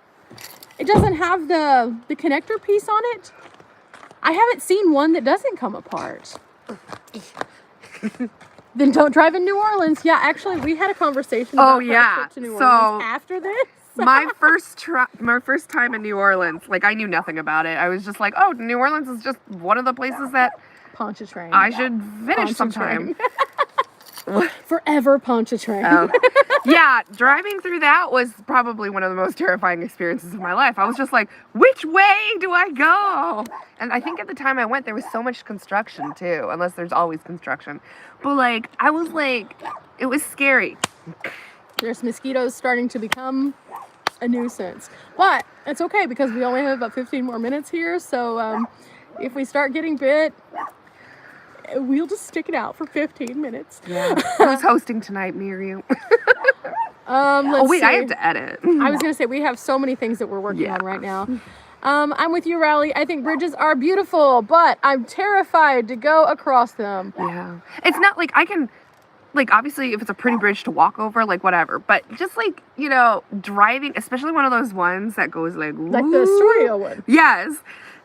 It doesn't have the connector piece on it. I haven't seen one that doesn't come apart. Then don't drive in New Orleans. Yeah, actually, we had a conversation about our trip to New Orleans after this. my first time in New Orleans, like I knew nothing about it. I was just like, oh, New Orleans is just one of the places that Pontchartrain. I should finish sometime. Forever Pontchartrain. Yeah, driving through that was probably one of the most terrifying experiences of my life. I was just like, which way do I go? And I think at the time I went, there was so much construction too, unless there's always construction. But like, I was like, it was scary. There's mosquitoes starting to become a nuisance. But it's okay because we only have about 15 more minutes here. So if we start getting bit, we'll just stick it out for 15 minutes. Yeah. Who's hosting tonight, me or you? Let's see. I have to edit. I was going to say, we have so many things that we're working on right now. I'm with you, Riley. I think bridges are beautiful, but I'm terrified to go across them. Yeah. It's not like I can, like, obviously, if it's a pretty bridge to walk over, like, whatever. But just, like, you know, driving, especially one of those ones that goes, like the Astoria one. Yes.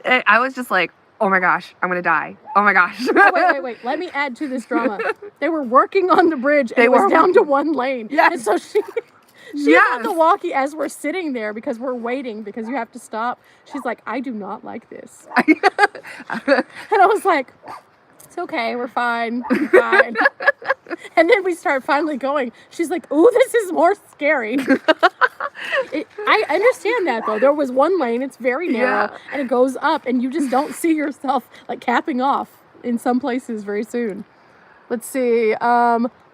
I was just like, oh my gosh, I'm gonna die. Oh my gosh. Oh, wait. Let me add to this drama. They were working on the bridge and it was down to one lane. Yes. And so she had the walkie as we're sitting there because we're waiting because you have to stop. She's like, I do not like this. And I was like, it's okay, we're fine. Fine. And then we start finally going. She's like, ooh, this is more scary. I understand that though. There was one lane, it's very narrow, and it goes up, and you just don't see yourself like capping off in some places very soon. Let's see.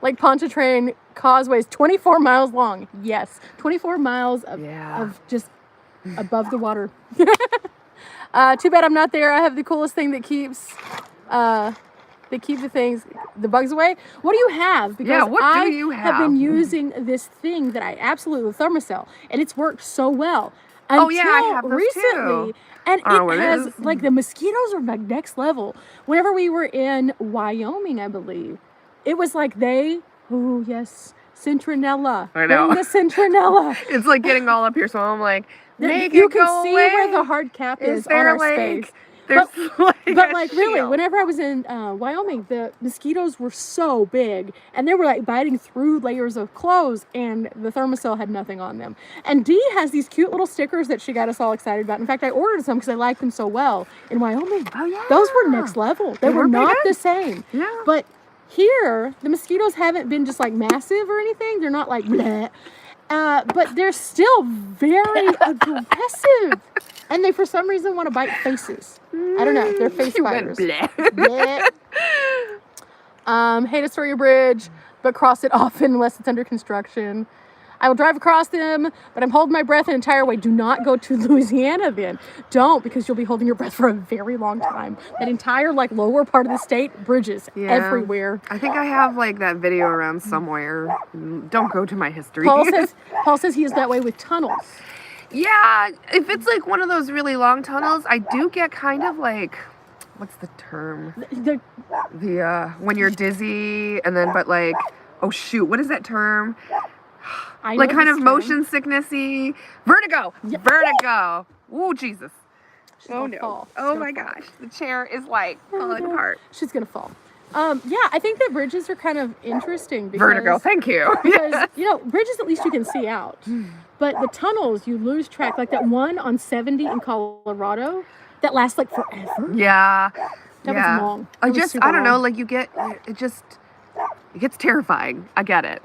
Lake Pontchartrain Causeway is 24 miles long. Yes, 24 miles of just above the water. Too bad I'm not there. I have the coolest thing that keeps the bugs away. What do you have? Because what do you have? Have been using this thing that I absolutely love, Thermacell, and it's worked so well. Until I have those recently. too. And it has, like, the mosquitoes are like next level. Whenever we were in Wyoming, I believe, it was like Citronella. I know. Bring the Citronella. It's like getting all up here, so I'm like, you can see where the hard cap is on our space. But really, whenever I was in Wyoming, the mosquitoes were so big, and they were like biting through layers of clothes, and the Thermacell had nothing on them. And Dee has these cute little stickers that she got us all excited about. In fact, I ordered some because I liked them so well in Wyoming. Oh, yeah. Those were next level. They were not the same. Yeah. But here, the mosquitoes haven't been just like massive or anything. They're not like bleh. But they're still very aggressive. And they, for some reason, want to bite faces. I don't know. They're face biters. Bleh. Hate Astoria Bridge, but cross it often unless it's under construction. I will drive across them, but I'm holding my breath the entire way. Do not go to Louisiana then. Don't, because you'll be holding your breath for a very long time. That entire, like, lower part of the state, bridges everywhere. I think I have, like, that video around somewhere. Don't go to my history. Paul says he is that way with tunnels. Yeah, if it's, like, one of those really long tunnels, I do get kind of, like, what's the term? When you're dizzy, and then, but, like, oh, shoot, what is that term? Like kind of motion sicknessy. Vertigo. Yeah. Vertigo. Oh, Jesus. Oh, no. Fall. Oh, my gosh. The chair is like falling apart. She's going to fall. Yeah, I think that bridges are kind of interesting. Because, Vertigo. Thank you. Because, you know, bridges at least you can see out. But the tunnels, you lose track. Like that one on 70 in Colorado that lasts like forever. Yeah. That was long. I don't know. Like it gets terrifying. I get it.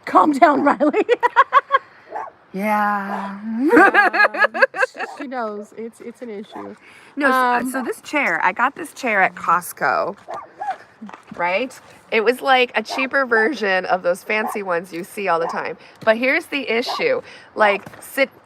Calm down, Riley. Yeah. She knows it's an issue. No, so this chair, I got this chair at Costco, right? It was like a cheaper version of those fancy ones you see all the time. But here's the issue. Like,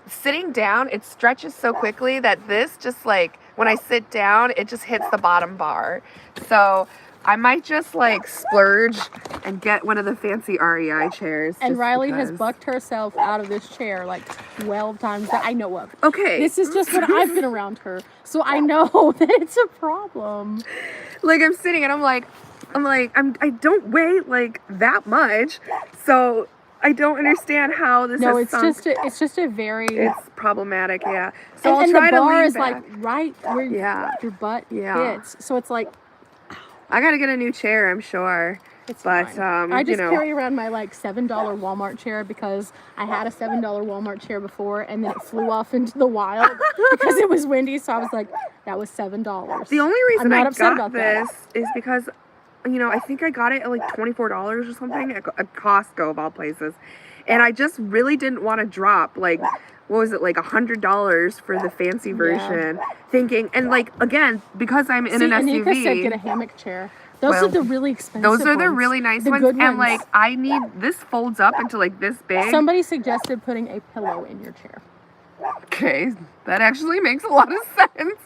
sitting down, it stretches so quickly that this just like, when I sit down, it just hits the bottom bar. So I might just like splurge and get one of the fancy REI chairs. And Riley has bucked herself out of this chair like 12 times that I know of. Okay. This is just when I've been around her. So I know that it's a problem. Like, I'm sitting and I don't weigh like that much. So I don't understand how this No, is it's just a very... It's problematic, yeah. So and I'll try the to bar lean is back. like right where your butt hits. So it's like... I gotta get a new chair, I'm sure. It's but fine. I just carry around my like $7 Walmart chair because I had a $7 Walmart chair before and then it flew off into the wild because it was windy. So I was like, that was $7. The only reason I got this is because, I think I got it at like $24 or something at Costco of all places. And I just really didn't want to drop like, what was it, like $100 for the fancy version, thinking, and like, again, because I'm in an SUV. Anika said get a hammock chair. Those are the really expensive ones. Those are the ones. really nice the ones. Good and ones. like, this folds up into like this big. Somebody suggested putting a pillow in your chair. Okay, that actually makes a lot of sense.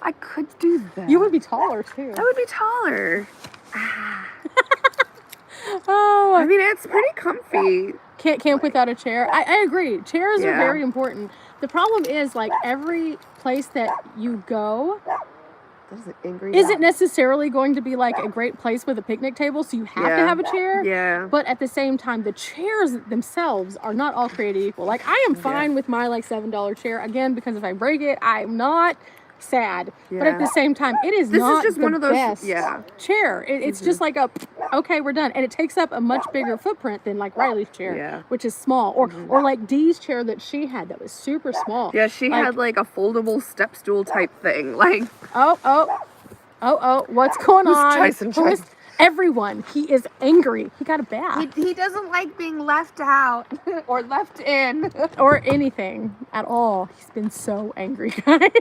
I could do that. You would be taller too. I would be taller. Oh, I mean, it's pretty comfy. Can't camp without a chair. I agree. Chairs are very important. The problem is, like, every place that you go isn't necessarily going to be like a great place with a picnic table, so you have to have a chair. Yeah. But at the same time, the chairs themselves are not all created equal. Like, I am fine with my like $7 chair, again, because if I break it, I'm not sad. But at the same time, it is not just the one of those best chair. It's just like okay, we're done. And it takes up a much bigger footprint than like Riley's chair, which is small. Or like Dee's chair that she had that was super small. Yeah, she had like a foldable step stool type thing. Like, what's going on? Tyson? Everyone, he is angry. He got a bath. He doesn't like being left out or left in. Or anything at all. He's been so angry, guys.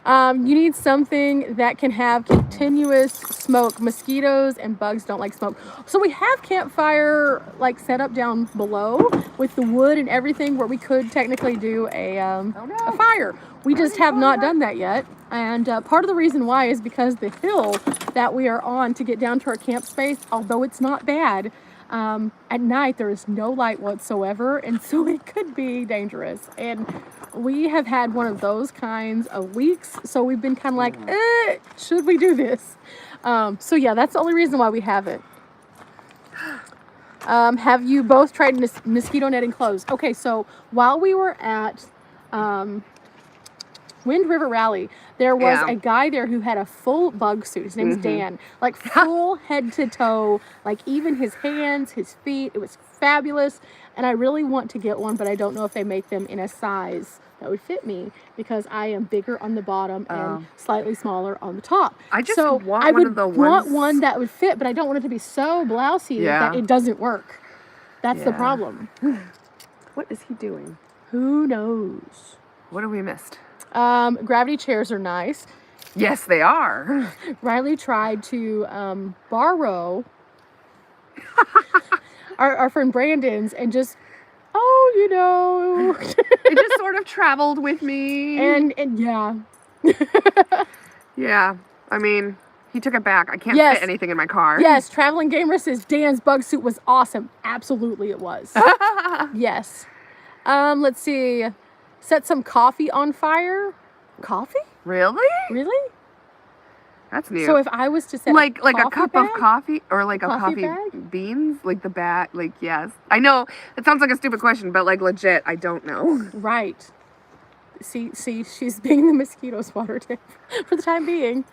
You need something that can have continuous smoke. Mosquitoes and bugs don't like smoke. So we have campfire like set up down below with the wood and everything where we could technically do a fire. We just have not done that yet. And part of the reason why is because the hill that we are on to get down to our camp space, although it's not bad, at night there is no light whatsoever, and so it could be dangerous. And we have had one of those kinds of weeks, so we've been kind of like, should we do this? So yeah, that's the only reason why we have it. Have you both tried mosquito netting clothes? Okay, so while we were at Wind River Rally, there was a guy there who had a full bug suit. His name was Dan. Like full head to toe, like even his hands, his feet. It was fabulous. And I really want to get one, but I don't know if they make them in a size that would fit me because I am bigger on the bottom and slightly smaller on the top. I just so want I one would of the want ones... one that would fit, but I don't want it to be so blousy that it doesn't work. That's the problem. What is he doing? Who knows? What have we missed? Gravity chairs are nice. Yes, they are. Riley tried to borrow our friend Brandon's and just, it just sort of traveled with me. And yeah. Yeah, I mean, he took it back. I can't fit anything in my car. Yes, Traveling Gamer says Dan's bug suit was awesome. Absolutely it was. Yes. Let's see. Set some coffee on fire. Coffee? Really? Really? That's new. So if I was to set like a cup of coffee or like a coffee beans, like the bag, like yes. I know it sounds like a stupid question, but like legit, I don't know. Right. See, she's being the mosquito spotter tip for the time being.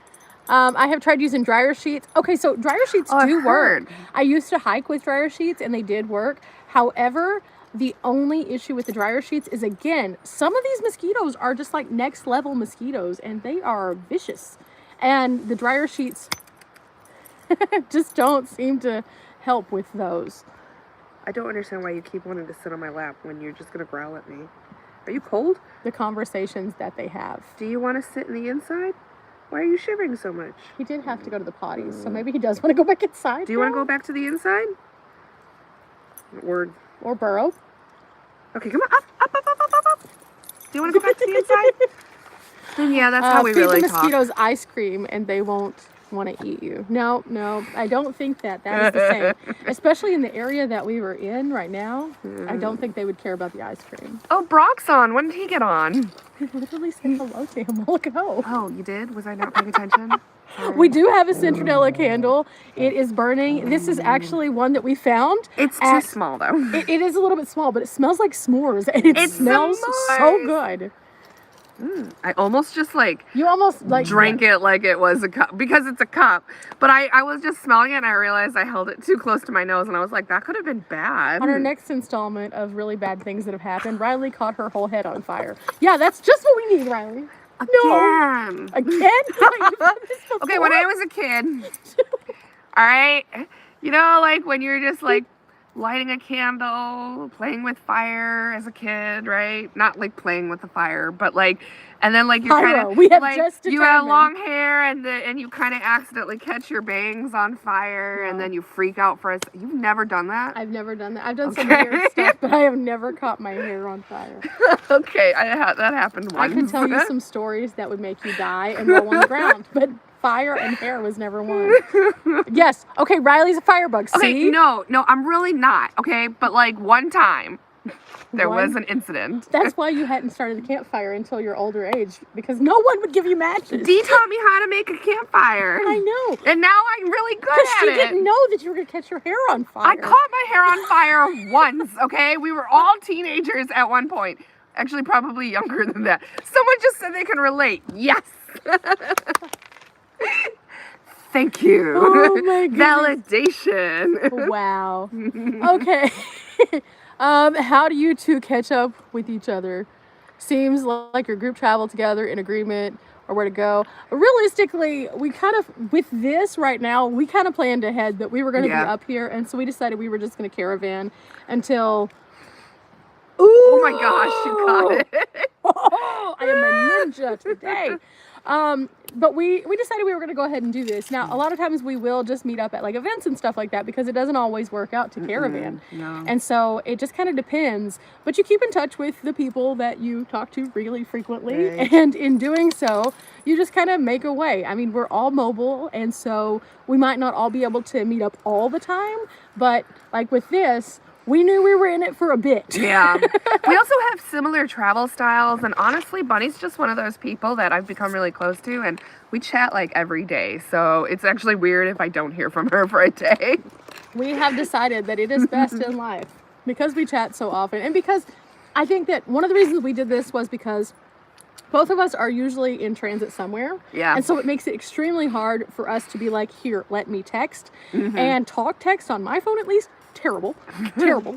I have tried using dryer sheets. Okay, so dryer sheets do work. I used to hike with dryer sheets and they did work. However, the only issue with the dryer sheets is, again, some of these mosquitoes are just like next level mosquitoes and they are vicious. And the dryer sheets just don't seem to help with those. I don't understand why you keep wanting to sit on my lap when you're just gonna growl at me. Are you cold? The conversations that they have. Do you want to sit in the inside? Why are you shivering so much? He did have to go to the potties, so maybe he does want to go back inside. Do you want to go back to the inside? Or burrow? Okay, come on, up. Do you want to go back to the inside? Then yeah, that's how we really feed the talk. mosquitoes ice cream and they won't want to eat you. No, I don't think that is the same. Especially in the area that we were in right now, I don't think they would care about the ice cream. Oh, Brock's on. When did he get on? We literally said hello to him a while ago. Oh, you did? Was I not paying attention? Sorry. We do have a Centronella candle. It is burning. This is actually one that we found. It's too small, though. It is a little bit small, but it smells like s'mores, and it smells so good. I almost just you almost drank it like it was a cup because it's a cup. But I was just smelling it and I realized I held it too close to my nose and I was like, that could have been bad. On our next installment of really bad things that have happened, Riley caught her whole head on fire. Yeah, that's just what we need, Riley. Again. Okay, when I was a kid. All right. You know, like when you're just like lighting a candle, playing with fire as a kid, right? Not like playing with the fire, but like, and then like you're kind of like you have long hair and you kind of accidentally catch your bangs on fire and then you freak out for us. You've never done that? I've never done that. I've done some weird stuff, but I have never caught my hair on fire. Okay, that happened once. I can tell you some stories that would make you die and roll on the ground, but fire and hair was never one. Yes. Okay, Riley's a firebug. See? Okay, no, I'm really not. Okay, but like one time there was an incident. That's why you hadn't started the campfire until your older age, because no one would give you matches. Dee taught me how to make a campfire. I know. And now I'm really good at it. She didn't know that you were going to catch your hair on fire. I caught my hair on fire once, okay? We were all teenagers at one point. Actually, probably younger than that. Someone just said they can relate. Yes. Thank you. Oh my goodness. Validation. Wow. Okay. How do you two catch up with each other? Seems like your group travel together in agreement or where to go. Realistically, we kind of, with this right now, we kind of planned ahead that we were going to be up here. And so we decided we were just going to caravan until... Ooh. Oh my gosh, you got it. Oh, I am a ninja today. But we decided we were going to go ahead and do this. Now, a lot of times we will just meet up at like events and stuff like that because it doesn't always work out to caravan. No. And so it just kind of depends. But you keep in touch with the people that you talk to really frequently. Right. And in doing so, you just kind of make a way. I mean, we're all mobile. And so we might not all be able to meet up all the time. But like with this, we knew we were in it for a bit. Yeah. We also have similar travel styles. And honestly, Bunny's just one of those people that I've become really close to. And we chat like every day. So it's actually weird if I don't hear from her for a day. We have decided that it is best in life because we chat so often. And because I think that one of the reasons we did this was because both of us are usually in transit somewhere. Yeah. And so it makes it extremely hard for us to be like, here, let me text. And talk text on my phone at least. Terrible.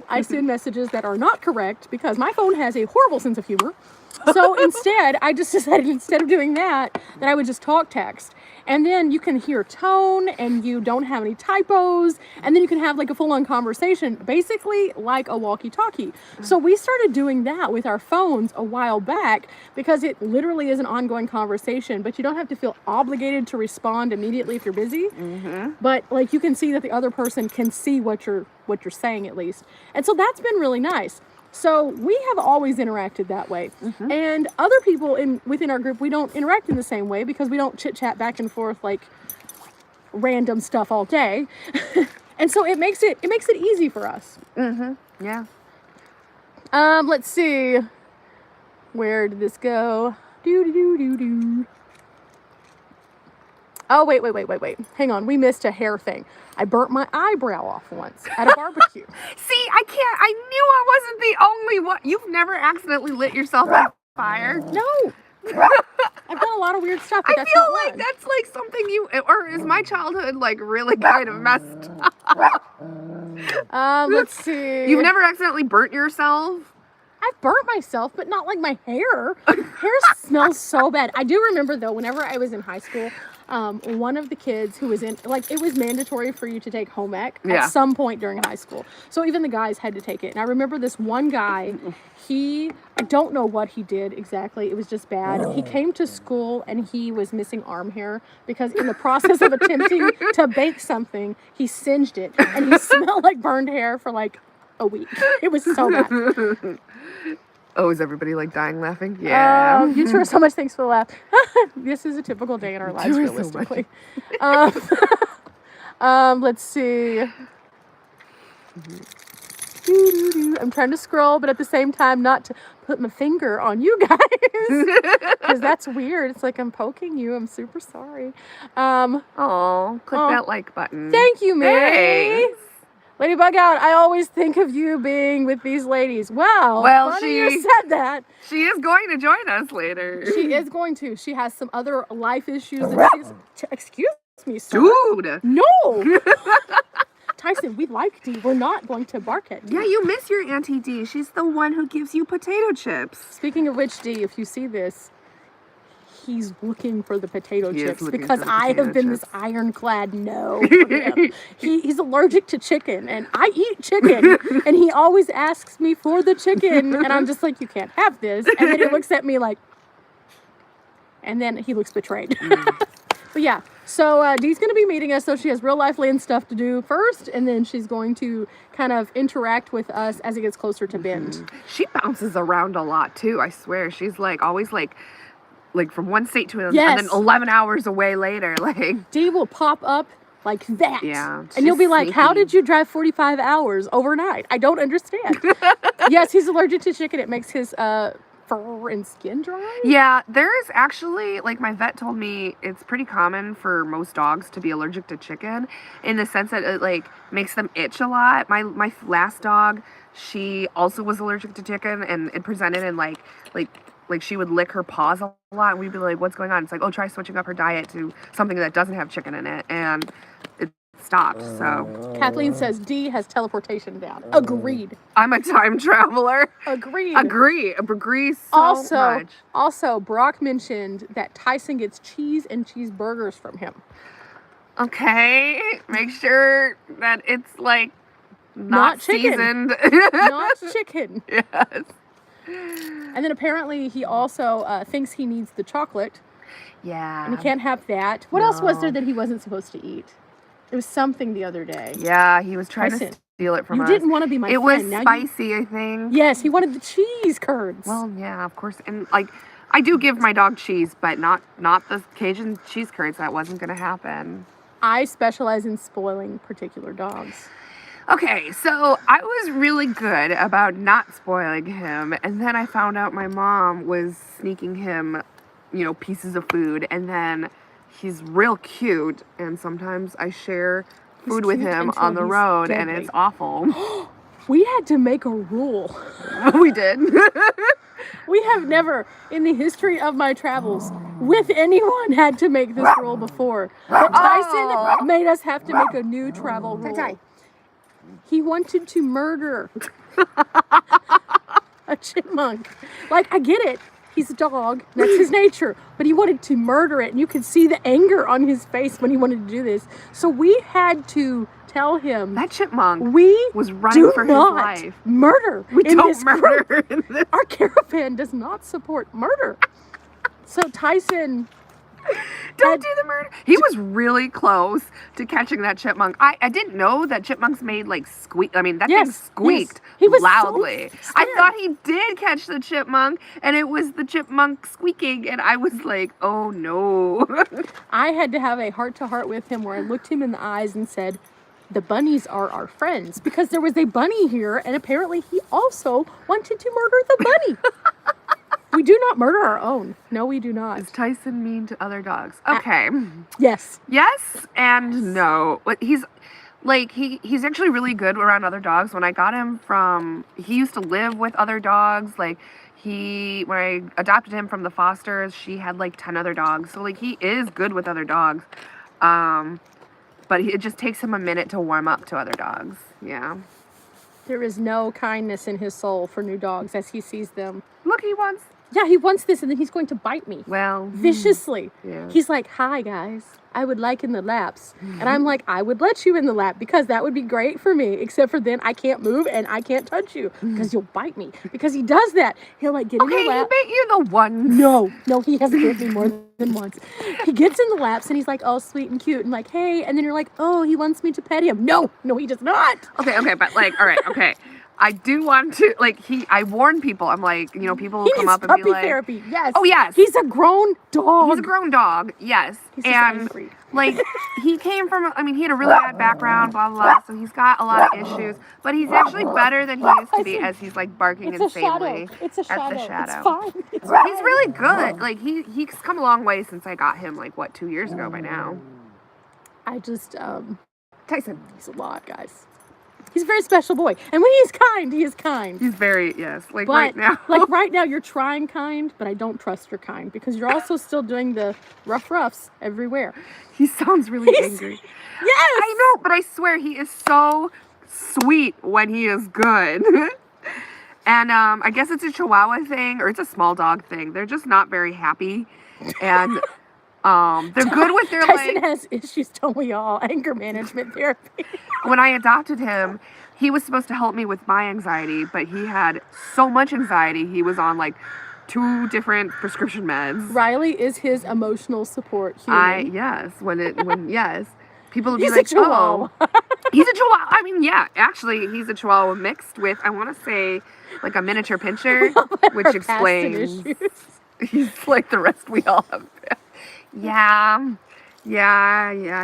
I send messages that are not correct because my phone has a horrible sense of humor. So instead, I just decided instead of doing that I would just talk text. And then you can hear tone and you don't have any typos. And then you can have like a full-on conversation, basically like a walkie-talkie. So we started doing that with our phones a while back because it literally is an ongoing conversation, but you don't have to feel obligated to respond immediately if you're busy. But like you can see that the other person can see what you're saying at least. And so that's been really nice. So we have always interacted that way. And other people within our group, we don't interact in the same way because we don't chit chat back and forth like random stuff all day. And so it makes it easy for us. Yeah. Let's see. Where did this go? Oh, wait. Hang on. We missed a hair thing. I burnt my eyebrow off once at a barbecue. See, I knew I wasn't the only one. You've never accidentally lit yourself on fire? No. I've done a lot of weird stuff, but that's not like that's like something or is my childhood like really kind of messed up? Let's see. You've never accidentally burnt yourself? I've burnt myself, but not like my hair. Hair smells so bad. I do remember though, whenever I was in high school, one of the kids who was in, like, it was mandatory for you to take home ec Yeah. at some point during high school. So even the guys had to take it. And I remember this one guy, I don't know what he did exactly. It was just bad. He came to school and he was missing arm hair because in the process of attempting to bake something, he singed it and he smelled like burned hair for like a week. It was so bad. Oh, is everybody like dying laughing? Yeah. You two are so much. Thanks for the laugh. This is a typical day in our lives, two are so realistically. Let's see. I'm trying to scroll, but at the same time, not to put my finger on you guys, because that's weird. It's like I'm poking you. I'm super sorry. Oh, click that like button. Thank you, Mary. Thanks. Lady Bug Out, I always think of you being with these ladies. Wow. Well, funny you said that. She is going to join us later. She is going to. She has some other life issues that she's... Excuse me, sir. Dude. No. Tyson, we like Dee. We're not going to bark at you. Yeah, you miss your Auntie Dee. She's the one who gives you potato chips. Speaking of which, Dee, if you see this, he's looking for the potato chips because I have been this ironclad no for him. He's allergic to chicken, and I eat chicken, and he always asks me for the chicken, and I'm just like, you can't have this. And then he looks at me like, and then he looks betrayed. But yeah, so Dee's going to be meeting us, so she has real life land stuff to do first, and then she's going to kind of interact with us as it gets closer to Bend. She bounces around a lot too, I swear. She's like always like from one state to another, Yes. and then 11 hours away later, like. Dee will pop up like that. Yeah. And you'll be like, sneaky. how did you drive 45 hours overnight? I don't understand. Yes, he's allergic to chicken. It makes his fur and skin dry. Yeah, there is actually, like my vet told me, it's pretty common for most dogs to be allergic to chicken in the sense that it like makes them itch a lot. My last dog, she also was allergic to chicken, and it presented in like she would lick her paws a lot, and we'd be like, what's going on? It's like, oh, try switching up her diet to something that doesn't have chicken in it, and it stopped. So Kathleen says Dee has teleportation down. Agreed. I'm a time traveler. Agree So much. Also, Brock mentioned that Tyson gets cheese and cheeseburgers from him. Okay, make sure that it's like not chicken. seasoned. Not chicken. Yes. And then apparently he also thinks he needs the chocolate. Yeah. And he can't have that. What else was there that he wasn't supposed to eat? It was something the other day. Yeah, he was trying Tyson, to steal it from us. You didn't want to be my friend. friend. It was now spicy, I think. Yes, he wanted the cheese curds. Well, yeah, of course. And like, I do give my dog cheese, but not the Cajun cheese curds. That wasn't going to happen. I specialize in spoiling particular dogs. Okay, so I was really good about not spoiling him, and then I found out my mom was sneaking him, pieces of food, and then he's real cute, and sometimes I share food with him on the road, and it's awful. We had to make a rule. We did. We have never, in the history of my travels, with anyone had to make this rule before. But Tyson made us have to make a new travel rule. He wanted to murder a chipmunk. Like, I get it. He's a dog. That's his nature. But he wanted to murder it. And you could see the anger on his face when he wanted to do this. So we had to tell him. That chipmunk was running for his life. Murder. We don't murder in this. Our caravan does not support murder. So Tyson... Don't do the murder. He was really close to catching that chipmunk. I didn't know that chipmunks made like squeak. I mean, that thing squeaked He was loudly. So I thought he did catch the chipmunk, and it was the chipmunk squeaking, and I was like, oh no. I had to have a heart-to-heart with him where I looked him in the eyes and said, the bunnies are our friends, because there was a bunny here, and apparently he also wanted to murder the bunny. We do not murder our own. No, we do not. Is Tyson mean to other dogs? Okay. Yes. Yes and no. But he's actually really good around other dogs. When I got him he used to live with other dogs. Like when I adopted him from the fosters, she had like 10 other dogs. So like he is good with other dogs. But it just takes him a minute to warm up to other dogs. Yeah. There is no kindness in his soul for new dogs as he sees them. Look, he wants Yeah, he wants this, and then he's going to bite me. Well, viciously. Yeah. He's like, hi, guys. I would like in the laps. And I'm like, I would let you in the lap because that would be great for me. Except for then I can't move and I can't touch you because you'll bite me. Because he does that. He'll like get in your lap. He bit you the once. No, he hasn't bit me more than once. He gets in the laps and he's like, all sweet and cute and like, hey. And then you're like, oh, he wants me to pet him. No, he does not. Okay, but like, all right, okay. I do want to, like, I warn people. I'm like, you know, people will come up and be like. Puppy therapy, yes. Oh, yes. He's a grown dog. He's a grown dog, yes. He's just angry. Like, he came from, I mean, he had a really bad background, blah, blah, blah. So he's got a lot of issues. But he's actually better than he used to be as he's, like, barking insanely. It's a shadow. At the shadow. It's fine. It's fine. He's really good. Like, he's come a long way since I got him, like, what, 2 years ago by now. I just, Tyson. He's a lot, guys. He's a very special boy. And when he's kind, he is kind. He's very, yes. Like, but, right now. Like, right now, you're trying kind, but I don't trust your kind. Because you're also still doing the roughs everywhere. He sounds really angry. Yes! I know, but I swear he is so sweet when he is good. And I guess it's a Chihuahua thing, or it's a small dog thing. They're just not very happy. And they're good with their, Tyson has issues, don't we all? Anger management therapy. When I adopted him, he was supposed to help me with my anxiety, but he had so much anxiety. He was on, like, 2 different prescription meds. Riley is his emotional support human. Yes. Yes. People would be He's like, a Chihuahua. oh, he's a Chihuahua. I mean, yeah, actually, he's a Chihuahua mixed with, I want to say, like a miniature pincher, which explains he's like the rest we all have. Yeah.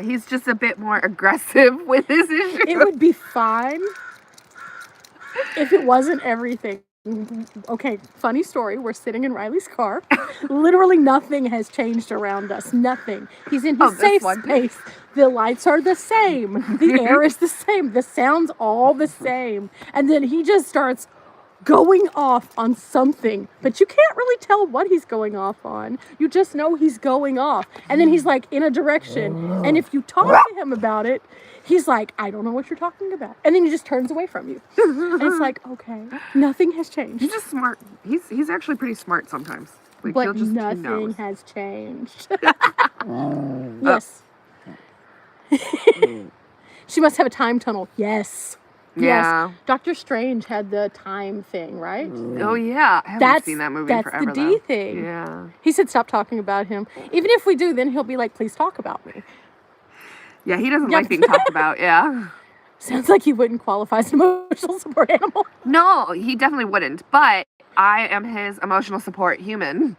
He's just a bit more aggressive with his issues. It would be fine if it wasn't everything. Okay, funny story. We're sitting in Riley's car. Literally nothing has changed around us. Nothing. He's in his safe space. The lights are the same. The air is the same. The sound's all the same. And then he just starts going off on something, but you can't really tell what he's going off on. You just know he's going off. And then he's like in a direction. And if you talk to him about it, he's like, I don't know what you're talking about. And then he just turns away from you. And it's like, okay, nothing has changed. He's just smart. He's actually pretty smart sometimes. Like, but nothing has changed. Yes. She must have a time tunnel. Yes. Yeah. Yes. Doctor Strange had the time thing, right? Oh, yeah. I haven't seen that movie forever, That's the D thing. Yeah. He said stop talking about him. Even if we do, then he'll be like, please talk about me. Yeah, he doesn't like being talked about, yeah. Sounds like he wouldn't qualify as an emotional support animal. No, he definitely wouldn't. But I am his emotional support human.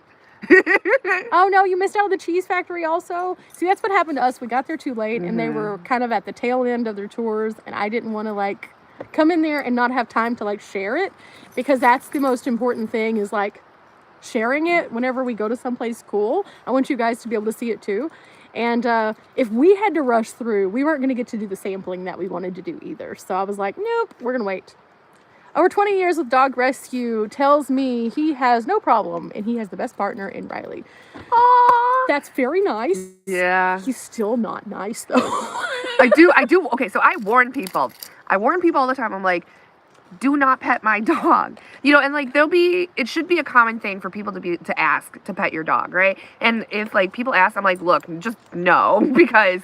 Oh, no, you missed out on the cheese factory also. See, that's what happened to us. We got there too late, and they were kind of at the tail end of their tours, and I didn't want to, like, come in there and not have time to, like, share it, because that's the most important thing is, like, sharing it whenever we go to someplace cool. I want you guys to be able to see it too. And if we had to rush through, we weren't going to get to do the sampling that we wanted to do either. So I was like, nope, we're going to wait. Over 20 years with dog rescue tells me he has no problem and he has the best partner in Riley. Aww. That's very nice. Yeah. He's still not nice though. I do. Okay, so I warn people. All the time. I'm like, do not pet my dog. You know, and like it should be a common thing for people to ask to pet your dog, right? And if like people ask, I'm like, look, just no, because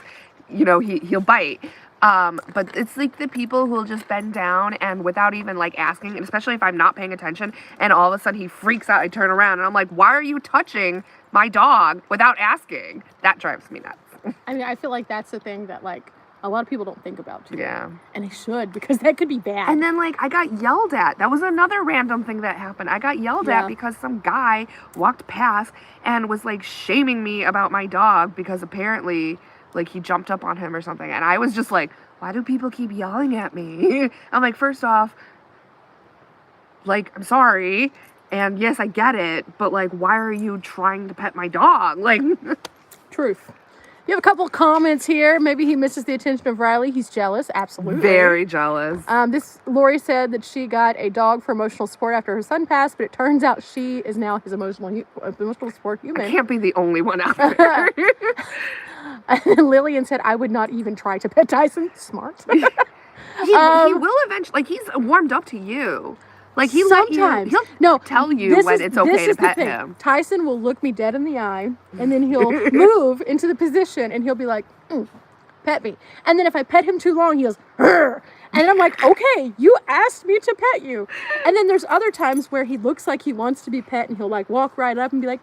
you know, he'll bite. But it's like the people who will just bend down and without even like asking, and especially if I'm not paying attention and all of a sudden he freaks out, I turn around and I'm like, why are you touching my dog without asking? That drives me nuts. I mean, I feel like that's the thing that like a lot of people don't think about too. Yeah. And they should, because that could be bad. And then like I got yelled at. That was another random thing that happened. I got yelled at because some guy walked past and was like shaming me about my dog because apparently like he jumped up on him or something. And I was just like, why do people keep yelling at me? I'm like, first off, like, I'm sorry. And yes, I get it. But like, why are you trying to pet my dog? Like, truth. You have a couple of comments here. Maybe he misses the attention of Riley. He's jealous. Absolutely. Very jealous. Lori said that she got a dog for emotional support after her son passed, but it turns out she is now his emotional support human. I can't be the only one out there. Lillian said, I would not even try to pet Tyson. Smart. He will eventually, like, he's warmed up to you. Like he'll tell you when it's okay to pet him. Tyson will look me dead in the eye, and then he'll move into the position, and he'll be like, pet me. And then if I pet him too long, he goes, "Rrr." And I'm like, okay, you asked me to pet you. And then there's other times where he looks like he wants to be pet, and he'll like walk right up and be like,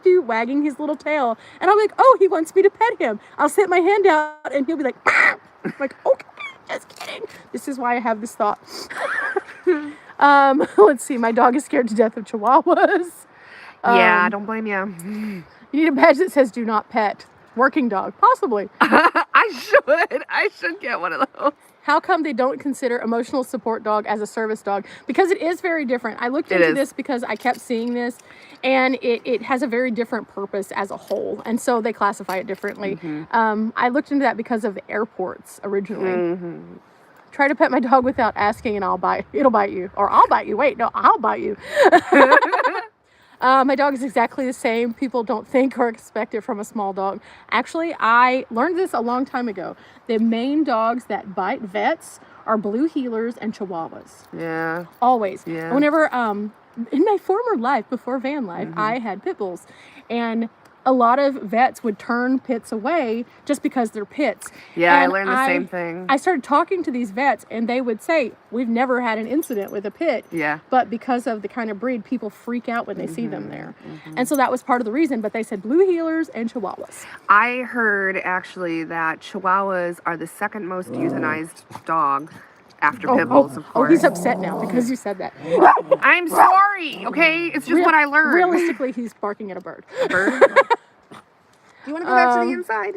do, wagging his little tail. And I'm like, oh, he wants me to pet him. I'll sit my hand out, and he'll be like, I'm like, okay, just kidding. This is why I have this thought. Let's see. My dog is scared to death of chihuahuas. Yeah, don't blame you. You need a badge that says "Do not pet." Working dog, possibly. I should get one of those. How come they don't consider emotional support dog as a service dog? Because it is very different. I looked into this because I kept seeing this, and it has a very different purpose as a whole, and so they classify it differently. I looked into that because of the airports originally. Try to pet my dog without asking, and it'll bite you. Or I'll bite you. Wait, no, I'll bite you. My dog is exactly the same. People don't think or expect it from a small dog. Actually, I learned this a long time ago. The main dogs that bite vets are blue heelers and chihuahuas. Yeah. Always. Yeah. Whenever, in my former life, before van life, I had pit bulls. And a lot of vets would turn pits away just because they're pits. Yeah, and I learned the same thing. I started talking to these vets, and they would say, we've never had an incident with a pit. Yeah. But because of the kind of breed, people freak out when they see them there. And so that was part of the reason. But they said blue heelers and chihuahuas. I heard, actually, that chihuahuas are the second most euthanized dog after pit bulls, of course. Oh, he's upset now because you said that. I'm sorry, okay? It's just what I learned. Realistically, he's barking at a bird. Bird? Do you want to go back to the inside?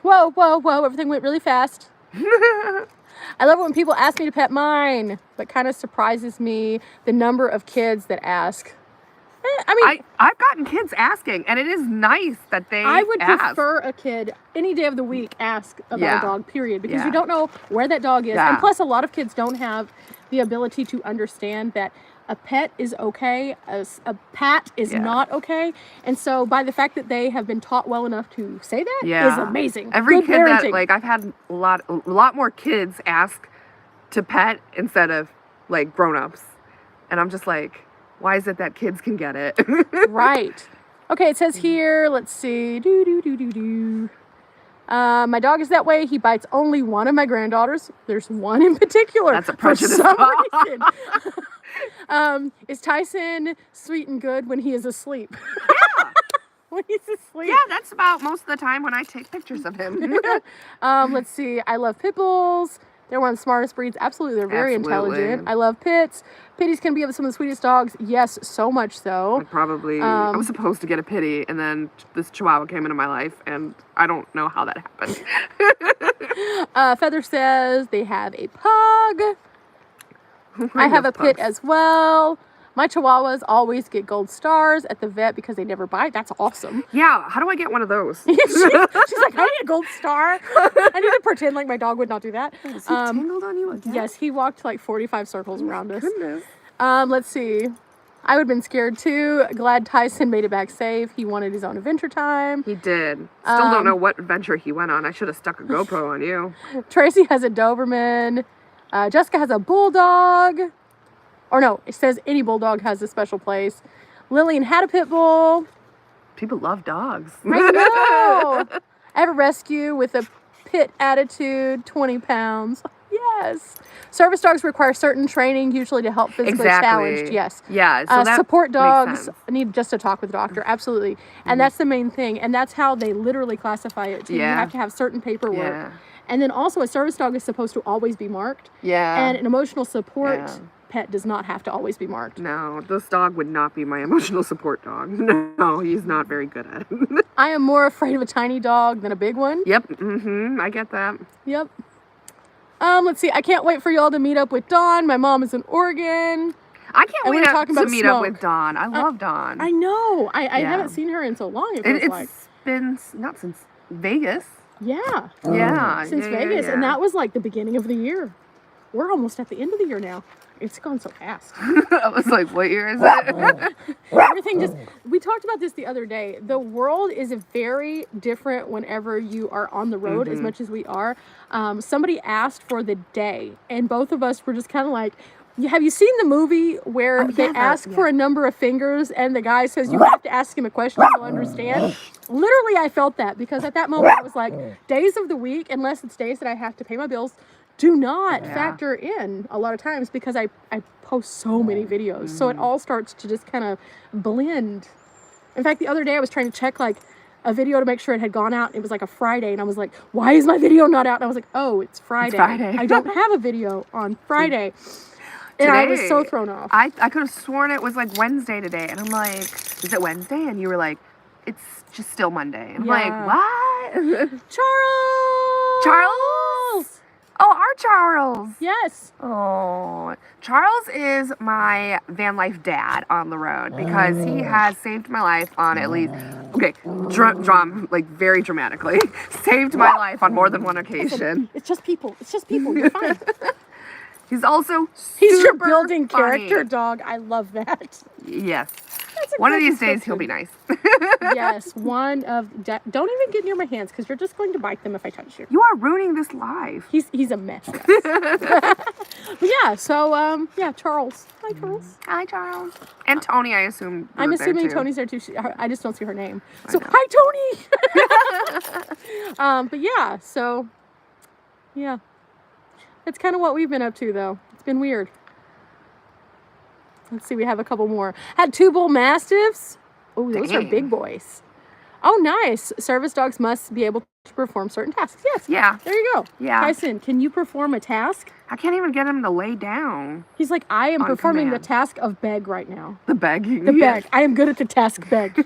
Whoa. Everything went really fast. I love it when people ask me to pet mine, but kind of surprises me the number of kids that ask. I've gotten kids asking, and it is nice that they I would ask. prefer a kid any day of the week ask about a dog, period, because you don't know where that dog is. Yeah. And plus, a lot of kids don't have the ability to understand that a pet is okay, a pat is not okay. And so by the fact that they have been taught well enough to say that is amazing. Every Good kid parenting. that, like, I've had a lot more kids ask to pet instead of, like, grown-ups. And I'm just like, why is it that kids can get it? Right. Okay, it says here, let's see. My dog is that way. He bites only one of my granddaughters. There's one in particular. That's a prejudice. For some reason. Is Tyson sweet and good when he is asleep? Yeah. When he's asleep. Yeah, that's about most of the time when I take pictures of him. Let's see. I love pit bulls. They're one of the smartest breeds. Absolutely. They're very intelligent. I love pits. Pitties can be some of the sweetest dogs. Yes, so much so. Probably. I was supposed to get a pitty, and then this chihuahua came into my life, and I don't know how that happened. Feather says they have a pug. I have a pit as well. My chihuahuas always get gold stars at the vet because they never bite. That's awesome. Yeah, how do I get one of those? She's like, I need a gold star. I need to pretend like my dog would not do that. Is he tangled on you again? Yes, he walked like 45 circles around us. Goodness. Let's see. I would have been scared too. Glad Tyson made it back safe. He wanted his own adventure time. He did. Still don't know what adventure he went on. I should have stuck a GoPro on you. Tracy has a Doberman. Jessica has a bulldog. Or no, it says any bulldog has a special place. Lillian had a pit bull. People love dogs. I know. I have a rescue with a pit attitude, 20 pounds. Yes. Service dogs require certain training, usually to help physically challenged. Yes. Yeah. So that support dogs makes sense. need just to talk with the doctor. Absolutely. And that's the main thing. And that's how they literally classify it too. You have to have certain paperwork. Yeah. And then also a service dog is supposed to always be marked. Yeah. And an emotional support pet does not have to always be marked. No, this dog would not be my emotional support dog. No, he's not very good at it. I am more afraid of a tiny dog than a big one. Yep. I get that. Yep. Let's see. I can't wait for y'all to meet up with Dawn. My mom is in Oregon. I can't wait to meet up with Dawn. I love Dawn. I know. I haven't seen her in so long. It's been not since Vegas. Yeah. Yeah. Since Vegas. And that was like the beginning of the year. we're almost at the end of the year now. It's gone so fast. I was like, what year is it? Everything just, we talked about this the other day. The world is very different whenever you are on the road as much as we are. Somebody asked for the day, and both of us were just kind of like, have you seen the movie where they ask for a number of fingers and the guy says you have to ask him a question to understand? Literally, I felt that because at that moment I was like, days of the week, unless it's days that I have to pay my bills, do not factor in a lot of times because I post so many videos. So it all starts to just kind of blend. In fact, the other day I was trying to check like a video to make sure it had gone out. It was like a Friday and I was like, why is my video not out? And I was like, oh, it's Friday. I don't have a video on Friday. And I was so thrown off. I could have sworn it was like Wednesday today. And I'm like, is it Wednesday? And you were like, it's just still Monday. And I'm like, what? Charles! Oh, our Charles. Yes. Oh, Charles is my van life dad on the road because he has saved my life on at least, like very dramatically, saved my life on more than one occasion. It's just people. You're fine. He's your building character dog. I love that. Yes. One of these days he'll be nice. Yes, don't even get near my hands because you're just going to bite them if I touch you. You are ruining this life. He's a mess. But yeah, so Charles. Hi, Charles. Hi, Charles. And Tony, I assume. I'm assuming Tony's there too. I just don't see her name. So hi, Tony. But yeah, so yeah, that's kind of what we've been up to, though. It's been weird. Let's see, we have a couple more. Had 2 bull mastiffs. Oh, those are big boys. Oh, nice. Service dogs must be able to perform certain tasks. Yes. Yeah. There you go. Yeah. Tyson, can you perform a task? I can't even get him to lay down. He's like, I am performing the task of beg right now. The begging. The beg. I am good at the task beg.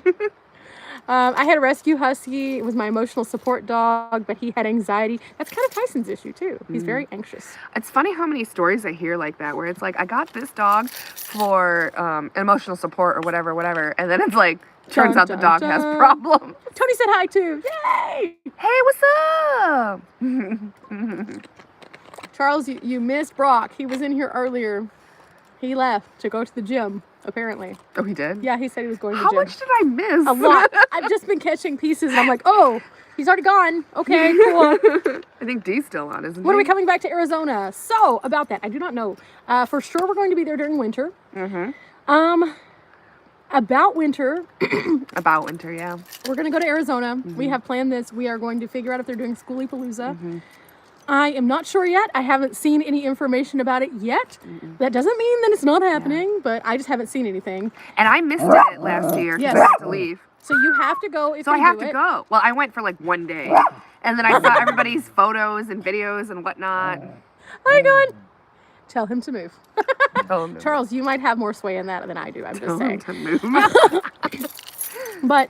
I had a rescue husky. It was my emotional support dog, but he had anxiety. That's kind of Tyson's issue, too. He's very anxious. It's funny how many stories I hear like that, where it's like, I got this dog for emotional support or whatever. And then it's like, turns out the dog has problems. Tony said hi, too. Yay! Hey, what's up? Charles, you missed Brock. He was in here earlier. He left to go to the gym, apparently. Oh, he did? Yeah, he said he was going to the gym. How much did I miss? A lot. I've just been catching pieces, and I'm like, oh, he's already gone. Okay, cool. I think Dee's still on, isn't he? When are we coming back to Arizona? So, about that, I do not know. For sure, we're going to be there during winter. About winter. About winter, yeah. We're going to go to Arizona. We have planned this. We are going to figure out if they're doing Schoolie Palooza. I am not sure yet. I haven't seen any information about it yet. That doesn't mean that it's not happening, but I just haven't seen anything. And I missed it last year because I had to leave. So you have to go if So I have to go. Well, I went for like one day. And then I saw everybody's photos and videos and whatnot. Hi, God. Tell him to move. Tell him to Charles, you might have more sway in that than I do. I'm just saying. Tell him to move. But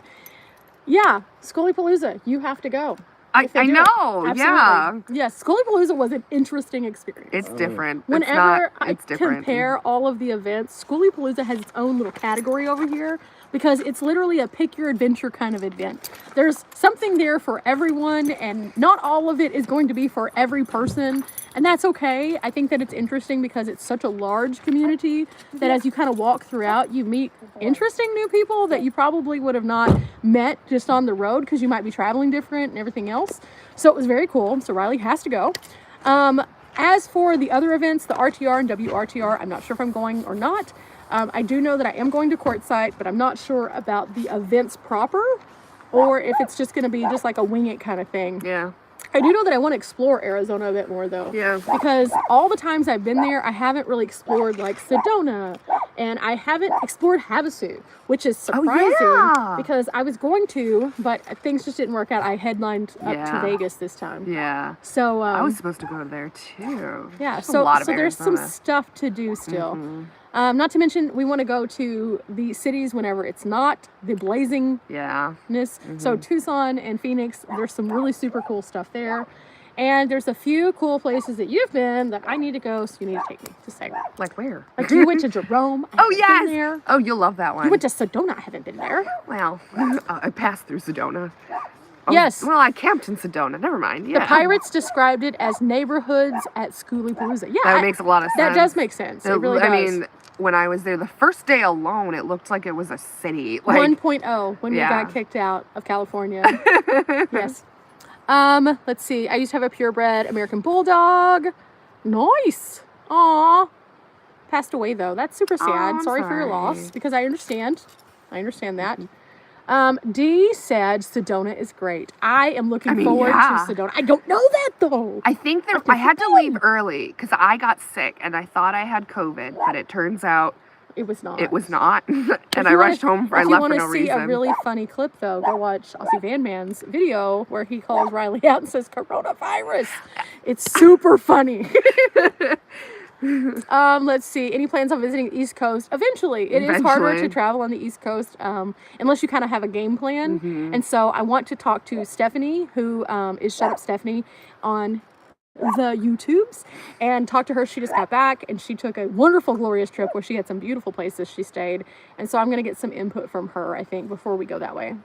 yeah, Schoolie Palooza, you have to go. I know, yeah. Yes, Schoolie Palooza was an interesting experience. It's different. Whenever I compare all of the events, Schoolie Palooza has its own little category over here because it's literally a pick your adventure kind of event. There's something there for everyone, and not all of it is going to be for every person, and that's okay. I think that it's interesting because it's such a large community that as you kind of walk throughout, you meet interesting new people that you probably would have not met just on the road because you might be traveling different and everything else. So it was very cool. So Riley has to go. As for the other events, the RTR and WRTR, I'm not sure if I'm going or not. I do know that I am going to Quartzsite, but I'm not sure about the events proper or if it's just going to be just like a wing it kind of thing. Yeah. I do know that I want to explore Arizona a bit more, though. Yeah. Because all the times I've been there, I haven't really explored, like, Sedona. And I haven't explored Havasu, which is surprising. Because I was going to, but things just didn't work out. I headlined up to Vegas this time. Yeah. So, I was supposed to go there, too. Yeah, so there's some stuff to do still. Not to mention, we want to go to the cities whenever it's not the blazingness. So Tucson and Phoenix, there's some really super cool stuff there. And there's a few cool places that you've been that I need to go, so you need to take me to say. Like where? Like you went to Jerome. Oh, yes. Oh, you'll love that one. You went to Sedona. I haven't been there. Well, I passed through Sedona. Oh, Yes. Well, I camped in Sedona. Never mind. Yeah. The pirates described it as neighborhoods at Schoolipalooza. Yeah, That makes a lot of sense. That does make sense. It really does. I mean, when I was there the first day alone, it looked like it was a city. Like 1.0 when we got kicked out of California. Yes. Let's see. I used to have a purebred American Bulldog. Nice. Aw. Passed away though. That's super sad. Sorry for your loss, because I understand. I understand that. D said Sedona is great. I am looking forward to Sedona. I don't know that though. I think I had to leave early because I got sick and I thought I had COVID, but it turns out it was not. It was not. And I rushed home. I left for no reason. If you want to see a really funny clip though, go watch Aussie Van Man's video where he calls Riley out and says coronavirus. It's super funny. Let's see. Any plans on visiting the East Coast? Eventually. It is harder to travel on the East Coast unless you kind of have a game plan. And so I want to talk to Stephanie, who is Shut Up Stephanie on the YouTubes, and talk to her. She just got back and she took a wonderful, glorious trip where she had some beautiful places she stayed. And so I'm going to get some input from her, I think, before we go that way.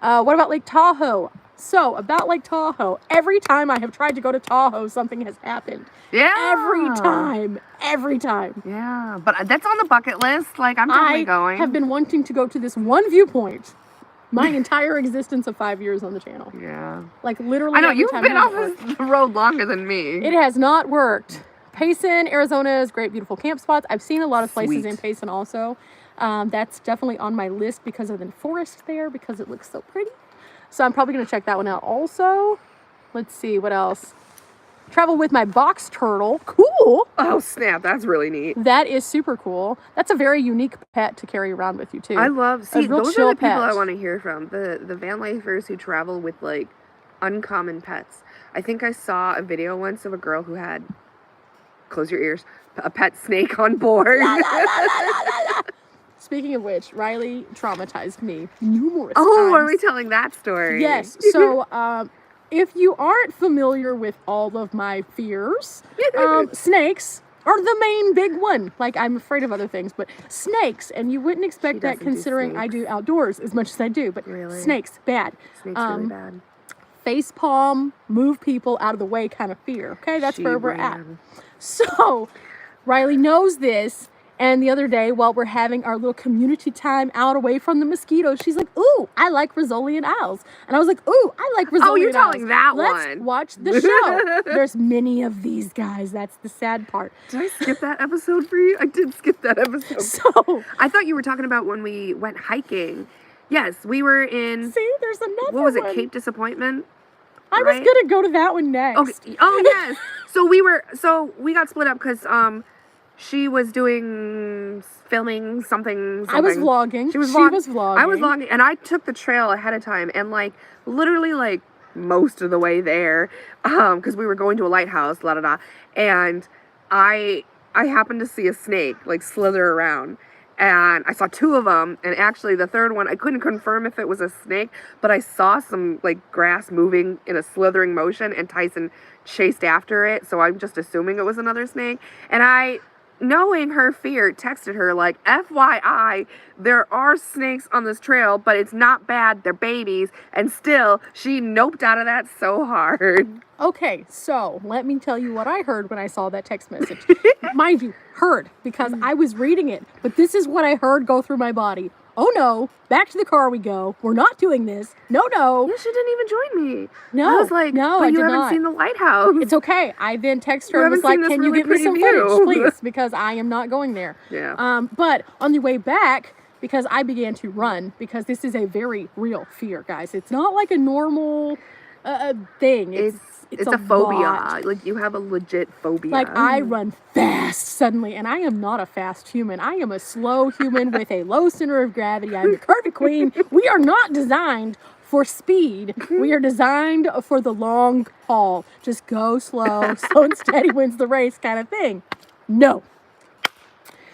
What about Lake Tahoe? So, about Lake Tahoe, every time I have tried to go to Tahoe, something has happened. Yeah. Every time. Yeah, but that's on the bucket list. Like, I'm totally going. I have been wanting to go to this one viewpoint my entire existence of 5 years on the channel. Yeah. Like, literally. I know, you've been off this road longer than me. It has not worked. Payson, Arizona is great, beautiful camp spots. I've seen a lot of places in Payson also. That's definitely on my list because of the forest there, because it looks so pretty. So I'm probably going to check that one out also. Let's see, what else? Travel with my box turtle. Cool. Oh, snap. That's really neat. That is super cool. That's a very unique pet to carry around with you, too. I love, those are the people I want to hear from. The van lifers who travel with, like, uncommon pets. I think I saw a video once of a girl who had, close your ears, a pet snake on board. La, la, la, la, la, la. Speaking of which, Riley traumatized me numerous times. Oh, are we telling that story? Yes. So, if you aren't familiar with all of my fears, snakes are the main big one. Like, I'm afraid of other things, but snakes, and you wouldn't expect that considering I do outdoors as much as I do, but snakes, bad. Snakes really bad. Face palm, move people out of the way kind of fear. Okay, that's where we're at. So, Riley knows this. And the other day, while we're having our little community time out away from the mosquitoes, she's like, ooh, I like Rizzolian owls. And I was like, ooh, I like Rizzolian owls. Oh, you're telling that one. Let's watch the show. There's many of these guys. That's the sad part. Did I skip that episode for you? I did skip that episode. So I thought you were talking about when we went hiking. Yes, we were in... See, there's another What was it, Cape Disappointment? I was going to go to that one next. Okay. Oh, yes. So we got split up because... she was filming something. I was vlogging. She was vlogging. I was vlogging, and I took the trail ahead of time, and like literally like most of the way there, because we were going to a lighthouse, and I happened to see a snake like slither around, and I saw two of them, and actually the third one I couldn't confirm if it was a snake, but I saw some like grass moving in a slithering motion, and Tyson chased after it, so I'm just assuming it was another snake, and I, knowing her fear, texted her like, FYI, there are snakes on this trail, but it's not bad, they're babies, and still, she noped out of that so hard. Okay, so, let me tell you what I heard when I saw that text message. Mind you, heard, because I was reading it, but this is what I heard go through my body. Oh no, back to the car we go. We're not doing this. No. Yeah, she didn't even join me. No, I was like, no, but I you did haven't not. seen the lighthouse. It's okay. I then texted her and was like, can you get me some footage, please? Because I am not going there. Yeah. But on the way back, because I began to run, because this is a very real fear, guys. It's not like a normal thing. It's a phobia. Lot. Like, you have a legit phobia. Like, I run fast suddenly, and I am not a fast human. I am a slow human with a low center of gravity. I'm the curvy queen. We are not designed for speed. We are designed for the long haul. Just go slow. Slow and steady wins the race kind of thing. No.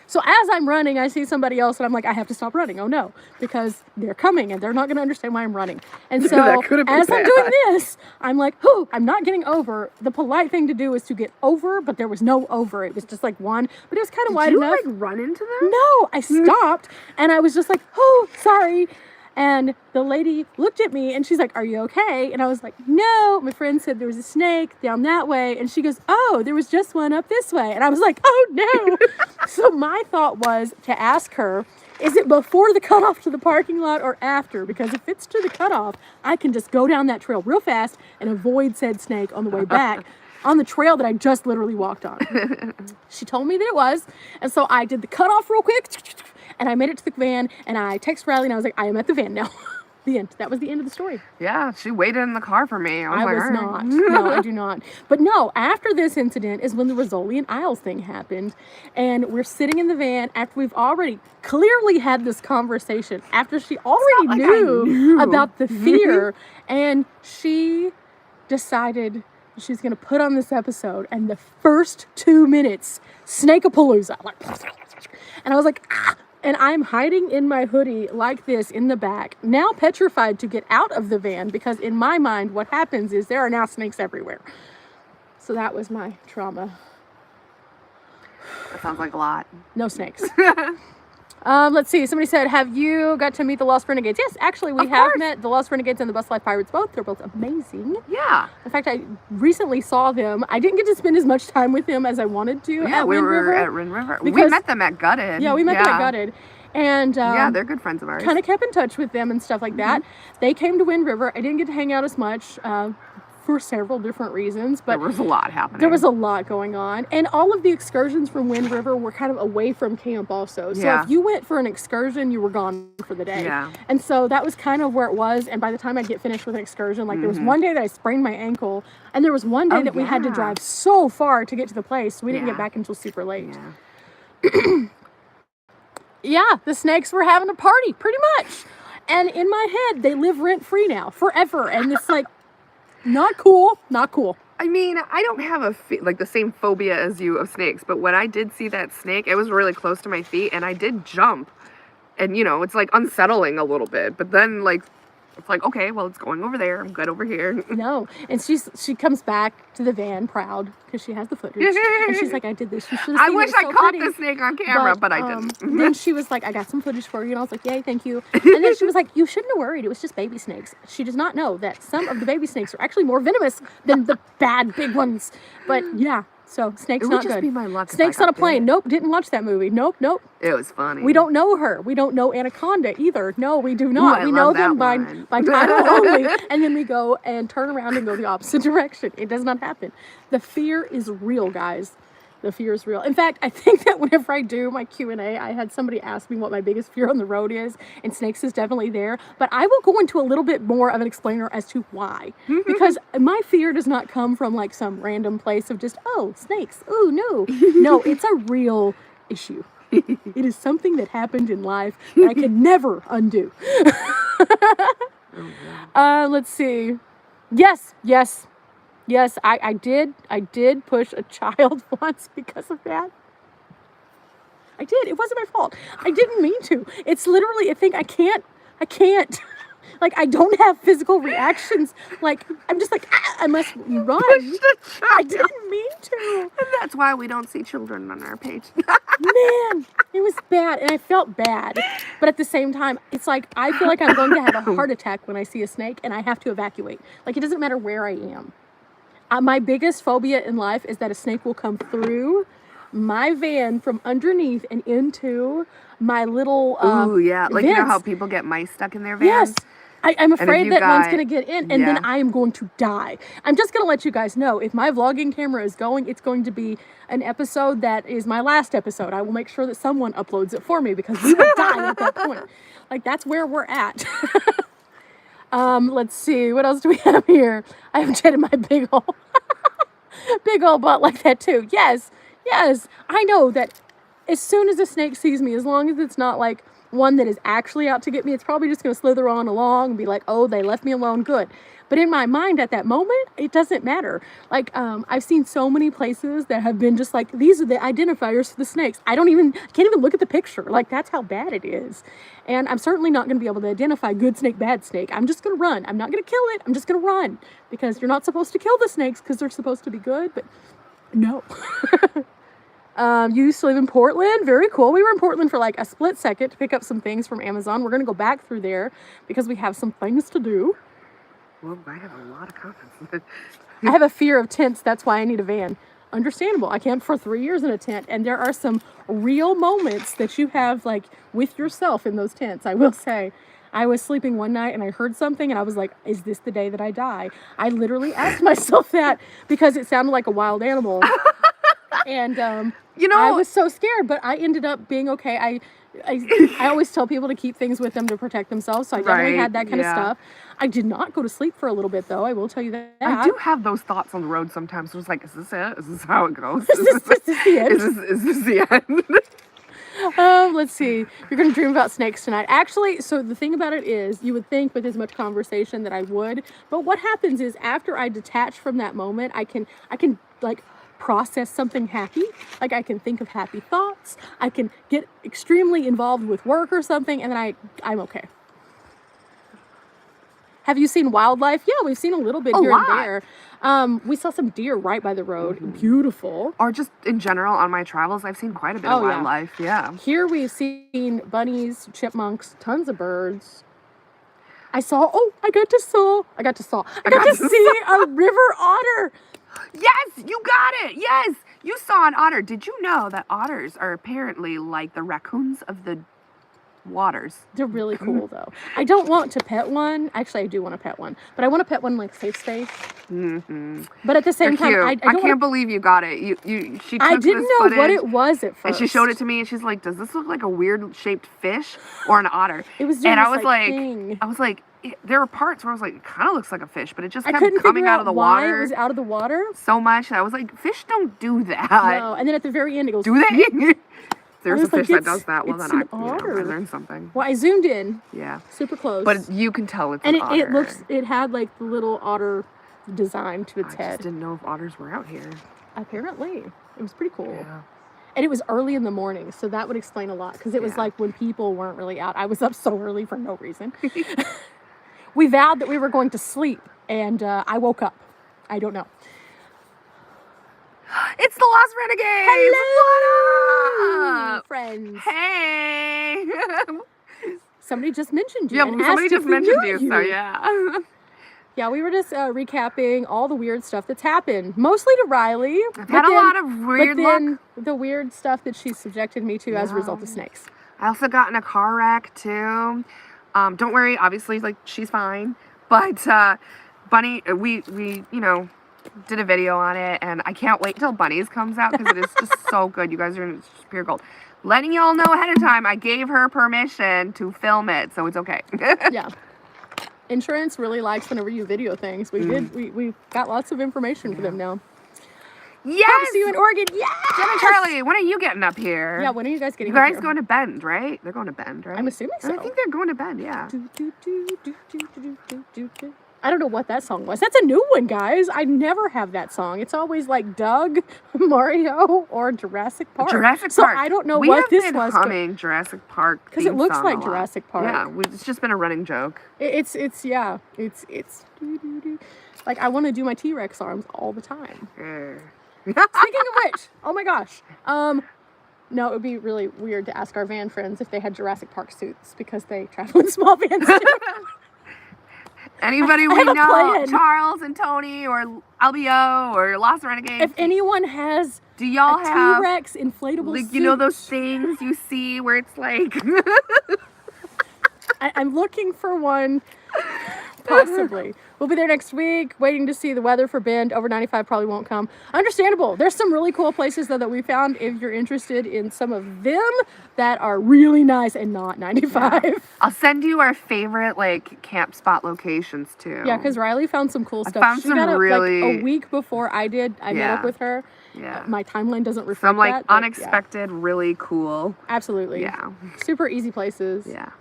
So as I'm running, I see somebody else, and I'm like, I have to stop running. Oh, no. Because they're coming, and they're not going to understand why I'm running. And so as I'm doing this, I'm like, I'm not getting over. The polite thing to do is to get over, but there was no over. It was just like one, but it was kind of wide enough. Did you, like, run into them? No, I stopped, and I was just like, sorry. And the lady looked at me and she's like, "Are you okay?" And I was like, "No, my friend said there was a snake down that way." And she goes, "Oh, there was just one up this way." And I was like, "Oh no." So my thought was to ask her, is it before the cutoff to the parking lot or after? Because if it's to the cutoff, I can just go down that trail real fast and avoid said snake on the way back on the trail that I just literally walked on. She told me that it was. And so I did the cutoff real quick and I made it to the van and I texted Riley and I was like, "I am at the van now." The end. That was the end of the story. Yeah, she waited in the car for me. I like, was "All right." not. No, I do not. But no, after this incident is when the Rizzoli and Isles thing happened. And we're sitting in the van after we've already clearly had this conversation, after she already like I knew knew. about the fear. And she decided she's going to put on this episode. And the first 2 minutes, Snake-a-palooza. Like, and I was like, ah. And I'm hiding in my hoodie like this in the back, now petrified to get out of the van because in my mind, what happens is there are now snakes everywhere. So that was my trauma. That sounds like a lot. No snakes. Let's see. Somebody said, "Have you got to meet the Lost Renegades?" Yes, actually, we have met the Lost Renegades and the Bus Life Pirates both. They're both amazing. Yeah. In fact, I recently saw them. I didn't get to spend as much time with them as I wanted to. Yeah, at we Wind were River at Wind River. We because- met them at Gutted. Yeah, we met them at Gutted. And yeah, they're good friends of ours. kind of kept in touch with them and stuff like that. They came to Wind River. I didn't get to hang out as much for several different reasons, but there was a lot happening. there was a lot going on. And all of the excursions from Wind River were kind of away from camp also. So Yeah. if you went for an excursion, you were gone for the day. Yeah. And so that was kind of where it was. And by the time I get finished with an excursion, like there was one day that I sprained my ankle, and there was one day that we had to yeah. drive so far to get to the place. So we didn't Yeah. get back until super late. Yeah. Yeah, the snakes were having a party, pretty much. And in my head, they live rent-free now, forever. And it's like, not cool, not cool. I mean, I don't have like the same phobia as you of snakes, but when I did see that snake, it was really close to my feet, and I did jump. And, you know, it's like unsettling a little bit. But then, like, it's like, okay, well, it's going over there. I'm good over here. No. And she comes back to the van proud because she has the footage. And she's like, "I did this. You should have I seen wish it. I It was so caught pretty." the snake on camera, but I didn't. Then she was like, "I got some footage for you." And I was like, "Yay, thank you." And then she was like, "You shouldn't have worried. It was just baby snakes." She does not know that some of the baby snakes are actually more venomous than the bad big ones. But yeah, so snakes It would not just good. be my luck if Snakes I on a got plane. bit. Nope, didn't watch that movie. Nope. It was funny. We don't know her. We don't know Anaconda either. No, we do not. I We know love them that by one. title only. And then we go and turn around and go the opposite direction. It does not happen. The fear is real, guys. The fear is real. In fact, I think that whenever I do my Q&A, I had somebody ask me what my biggest fear on the road is, and snakes is definitely there. But I will go into a little bit more of an explainer as to why. Because my fear does not come from like some random place of just, oh, snakes. Oh, no. No, it's a real issue. It is something that happened in life that I can never undo. Let's see. Yes, I did push a child once because of that. I did. It wasn't my fault. I didn't mean to. It's literally a thing I can't. Like, I don't have physical reactions. Like, I'm just like, I must run. I didn't mean to. And that's why we don't see children on our page. Man, it was bad. And I felt bad. But at the same time, it's like, I feel like I'm going to have a heart attack when I see a snake and I have to evacuate. Like, it doesn't matter where I am. My biggest phobia in life is that a snake will come through my van from underneath and into my little Ooh, yeah. Like, you know vents. how people get mice stuck in their vans? Yes. I'm afraid you that one's got- going to get in, and then yeah. I am going to die. I'm just going to let you guys know, if my vlogging camera is going, it's going to be an episode that is my last episode. I will make sure that someone uploads it for me, because we will die at that point. Like, that's where we're at. Let's see. What else do we have here? I have jetted my big old, big old butt like that too. Yes. I know that as soon as a snake sees me, as long as it's not like one that is actually out to get me, it's probably just going to slither on along and be like, oh, they left me alone. Good. But in my mind at that moment, it doesn't matter. Like, I've seen so many places that have been just like, these are the identifiers for the snakes. I can't even look at the picture. Like, that's how bad it is. And I'm certainly not going to be able to identify good snake, bad snake. I'm just going to run. I'm not going to kill it. I'm just going to run, because you're not supposed to kill the snakes because they're supposed to be good, but no. You used to live in Portland. Very cool. We were in Portland for like a split second to pick up some things from Amazon. We're going to go back through there because we have some things to do. Well, I have a lot of comments. I have a fear of tents. That's why I need a van. Understandable. I camped for 3 years in a tent, and there are some real moments that you have like with yourself in those tents. I will say, I was sleeping one night and I heard something and I was like, is this the day that I die? I literally asked myself that because it sounded like a wild animal. And, I was so scared, but I ended up being okay. I always tell people to keep things with them to protect themselves. So I definitely had that kind of stuff. I did not go to sleep for a little bit though. I will tell you that. I do have those thoughts on the road sometimes. So it's like, is this it? Is this how it goes? Is this the end? Is this the end? Let's see. You're going to dream about snakes tonight. Actually, so the thing about it is, you would think with as much conversation that I would, but what happens is after I detach from that moment, I can like process something happy. Like I can think of happy thoughts. I can get extremely involved with work or something, and then I'm okay. Have you seen wildlife? Yeah, we've seen a little bit here and there. We saw some deer right by the road. Beautiful. Or just in general on my travels, I've seen quite a bit of wildlife. Yeah. Here we've seen bunnies, chipmunks, tons of birds. I got to see a river otter. Yes, you got it. Yes, you saw an otter. Did you know that otters are apparently like the raccoons of the waters? They're really cool though. I don't want to pet one. Actually, I do want to pet one, but I want to pet one like safe space. Mm-hmm. But at the same time, I can't believe you got it. She took I didn't this know footage, what it was at first, and she showed it to me, and she's like, "Does this look like a weird shaped fish or an otter?" It was doing and this, I was like, there were parts where I was like, it kind of looks like a fish, but it just kept couldn't coming figure out of the why water. It was out of the water So much. I was like, fish don't do that. No, and then at the very end, it goes. Do they? There's a fish that does that. Well, it's then an I otter. learned something. Well, I zoomed in. Yeah. Super close. But you can tell it's and an otter. it had like the little otter design to its head. I just didn't know if otters were out here. Apparently. It was pretty cool. Yeah. And it was early in the morning, so that would explain a lot. Because it was like when people weren't really out. I was up so early for no reason. We vowed that we were going to sleep, and I woke up. I don't know. It's the Lost Renegades! Hello! What up? Friends. Hey! Somebody just mentioned you. Yeah, and somebody asked just if we mentioned knew you, so yeah. Yeah, we were just recapping all the weird stuff that's happened. Mostly to Riley. I've had a lot of weird luck. The weird stuff that she subjected me to as a result of snakes. I also got in a car wreck, too. Don't worry, obviously, like, she's fine. But, Bunny, we did a video on it, and I can't wait till Bunny's comes out, because it is just so good. You guys are in pure gold. Letting y'all know ahead of time, I gave her permission to film it, so it's okay. Yeah. Insurance really likes whenever you video things. We got lots of information for them now. Yes! Hope to see you in Oregon. Yes! Jen and Charlie, when are you getting up here? Yeah, when are you guys getting up here? You up guys going to Bend, right? They're going to Bend, right? I'm assuming so. I think they're going to Bend, yeah. I don't know what that song was. That's a new one, guys. I never have that song. It's always like Doug, Mario, or Jurassic Park. What I don't know what this was. We have been humming Jurassic Park because it looks like Jurassic Park. Yeah, it's just been a running joke. It's like I want to do my T-Rex arms all the time. Speaking of which, oh my gosh. No, it would be really weird to ask our van friends if they had Jurassic Park suits because they travel in small vans too. Anybody we know, Charles and Tony or LBO or Lost Renegades. If anyone has do y'all have T-Rex inflatable like, suit? You know those things you see where it's like I'm looking for one. Possibly. We'll be there next week, waiting to see the weather for Bend. Over 95 probably won't come. Understandable. There's some really cool places, though, that we found if you're interested in some of them that are really nice and not 95. Yeah. I'll send you our favorite, like, camp spot locations, too. Yeah, because Riley found some cool stuff. Found she got up, really... like, a week before I did. I met up with her. Yeah. My timeline doesn't reflect some, like, that. unexpected, really cool. Absolutely. Yeah. Super easy places. Yeah.